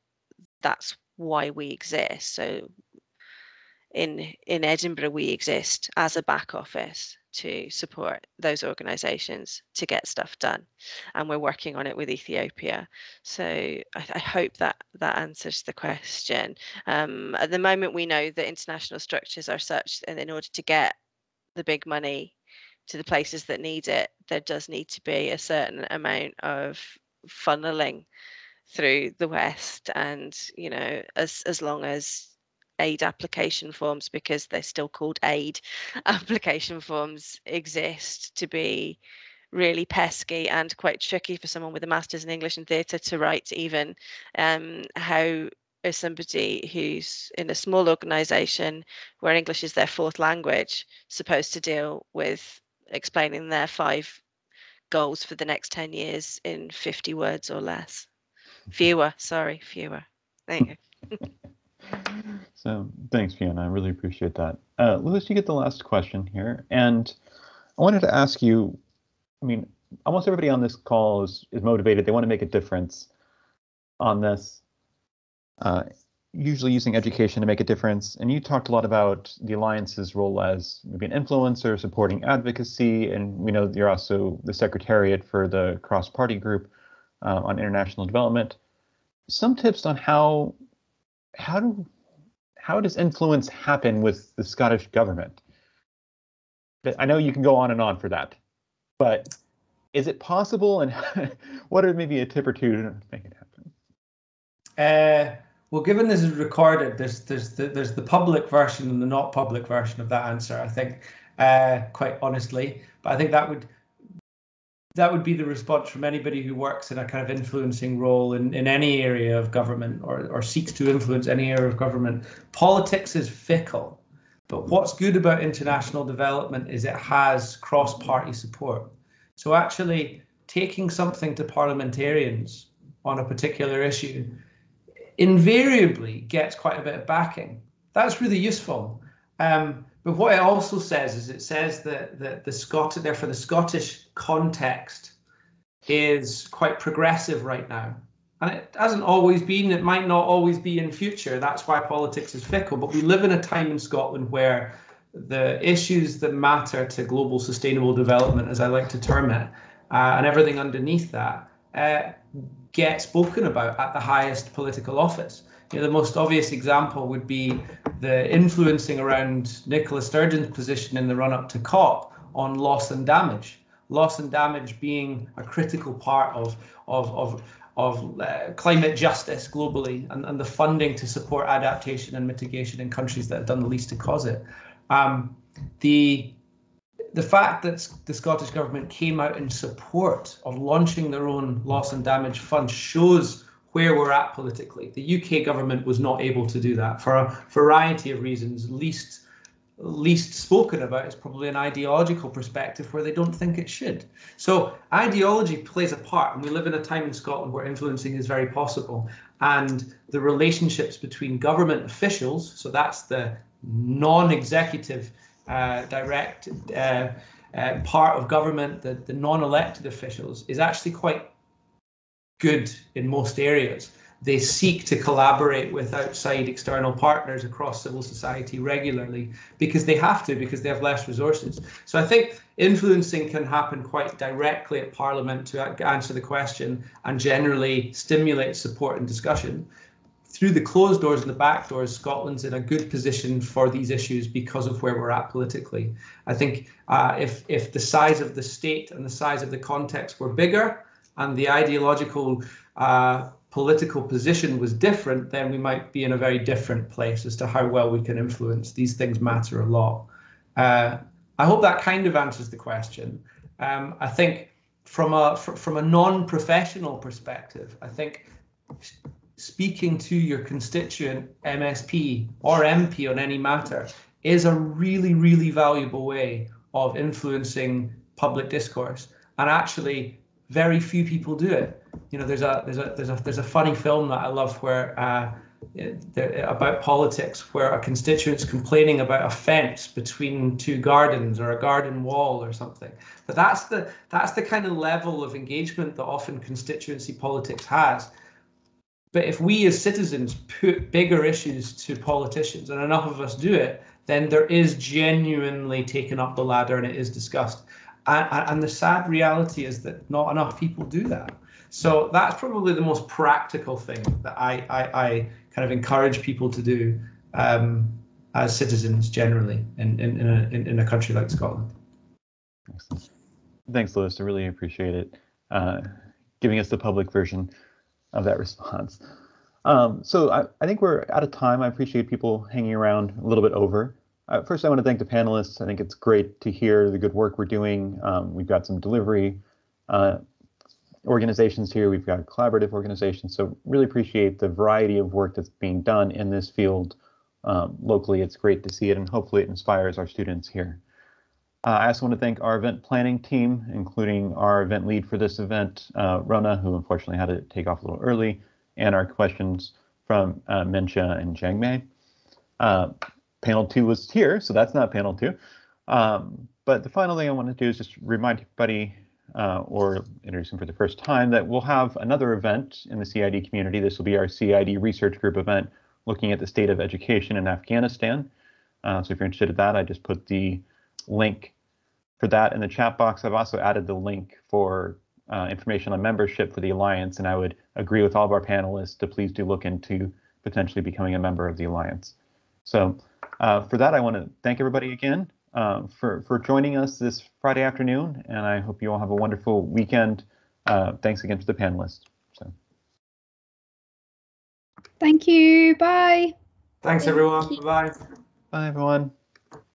that's why we exist. So in Edinburgh, we exist as a back office to support those organisations to get stuff done, and we're working on it with Ethiopia. So I hope that answers the question. At the moment, we know that international structures are such, and in order to get the big money to the places that need it, there does need to be a certain amount of funneling through the West, and as long as aid application forms, because they're still called aid application forms, exist, to be really pesky and quite tricky for someone with a master's in English and theatre to write. Even how is somebody who's in a small organisation where English is their fourth language supposed to deal with explaining their 5 goals for the next 10 years in 50 words or less? Fewer. There you go. So thanks, Fiona. I really appreciate that. Lewis, you get the last question here. And I wanted to ask you, I mean, almost everybody on this call is motivated. They want to make a difference on this, usually using education to make a difference. And you talked a lot about the Alliance's role as maybe an influencer, supporting advocacy. And we know you're also the secretariat for the cross-party group on international development. Some tips on how does influence happen with the Scottish government? I know you can go on and on for that, but is it possible, and what are maybe a tip or two to make it happen? Well, given this is recorded, there's the public version and the not public version of that answer, I think, quite honestly. But I think that would be the response from anybody who works in a kind of influencing role in any area of government, or seeks to influence any area of government. Politics is fickle, but what's good about international development is it has cross-party support. So actually taking something to parliamentarians on a particular issue invariably gets quite a bit of backing. That's really useful. But what it also says is, it says that the Scottish context is quite progressive right now. And it hasn't always been, it might not always be in future. That's why politics is fickle. But we live in a time in Scotland where the issues that matter to global sustainable development, as I like to term it, and everything underneath that, get spoken about at the highest political office. You know, the most obvious example would be the influencing around Nicola Sturgeon's position in the run-up to COP on loss and damage. Loss and damage being a critical part of climate justice globally, and the funding to support adaptation and mitigation in countries that have done the least to cause it. The fact that the Scottish Government came out in support of launching their own loss and damage fund shows where we're at politically. The UK government was not able to do that for a variety of reasons. Least spoken about is probably an ideological perspective where they don't think it should. So ideology plays a part, and we live in a time in Scotland where influencing is very possible. And the relationships between government officials, so that's the non-executive direct part of government, the non-elected officials, is actually quite good in most areas. They seek to collaborate with outside external partners across civil society regularly because they have to, because they have less resources. So I think influencing can happen quite directly at Parliament to answer the question and generally stimulate support and discussion. Through the closed doors and the back doors, Scotland's in a good position for these issues because of where we're at politically. I think if the size of the state and the size of the context were bigger and the ideological political position was different, then we might be in a very different place as to how well we can influence. These things matter a lot. I hope that kind of answers the question. I think from a non-professional perspective, I think speaking to your constituent MSP or MP on any matter is a really, really valuable way of influencing public discourse. And actually, very few people do it. You know, there's a funny film that I love where about politics, where a constituent's complaining about a fence between two gardens or a garden wall or something. But that's the kind of level of engagement that often constituency politics has. But if we as citizens put bigger issues to politicians, and enough of us do it, then there is genuinely taken up the ladder and it is discussed. And the sad reality is that not enough people do that. So that's probably the most practical thing that I kind of encourage people to do as citizens generally in a country like Scotland. Excellent. Thanks, Lewis. I really appreciate it, giving us the public version of that response. So I think we're out of time. I appreciate people hanging around a little bit over. First, I want to thank the panelists. I think it's great to hear the good work we're doing. We've got some delivery organizations here. We've got collaborative organizations. So really appreciate the variety of work that's being done in this field locally. It's great to see it, and hopefully it inspires our students here. I also want to thank our event planning team, including our event lead for this event, Rona, who unfortunately had to take off a little early, and our questions from Mencha and Jiangmei. Panel 2 was here, so that's not panel 2. But the final thing I want to do is just remind everybody, or introduce them for the first time, that we'll have another event in the CEID community. This will be our CEID research group event looking at the state of education in Afghanistan. So if you're interested in that, I just put the link for that in the chat box. I've also added the link for information on membership for the Alliance, and I would agree with all of our panelists to please do look into potentially becoming a member of the Alliance. So for that, I want to thank everybody again. for joining us this Friday afternoon, and I hope you all have a wonderful weekend. Thanks again to the panelists. So. Thank you. Bye. Thanks, everyone. Bye. Bye, everyone.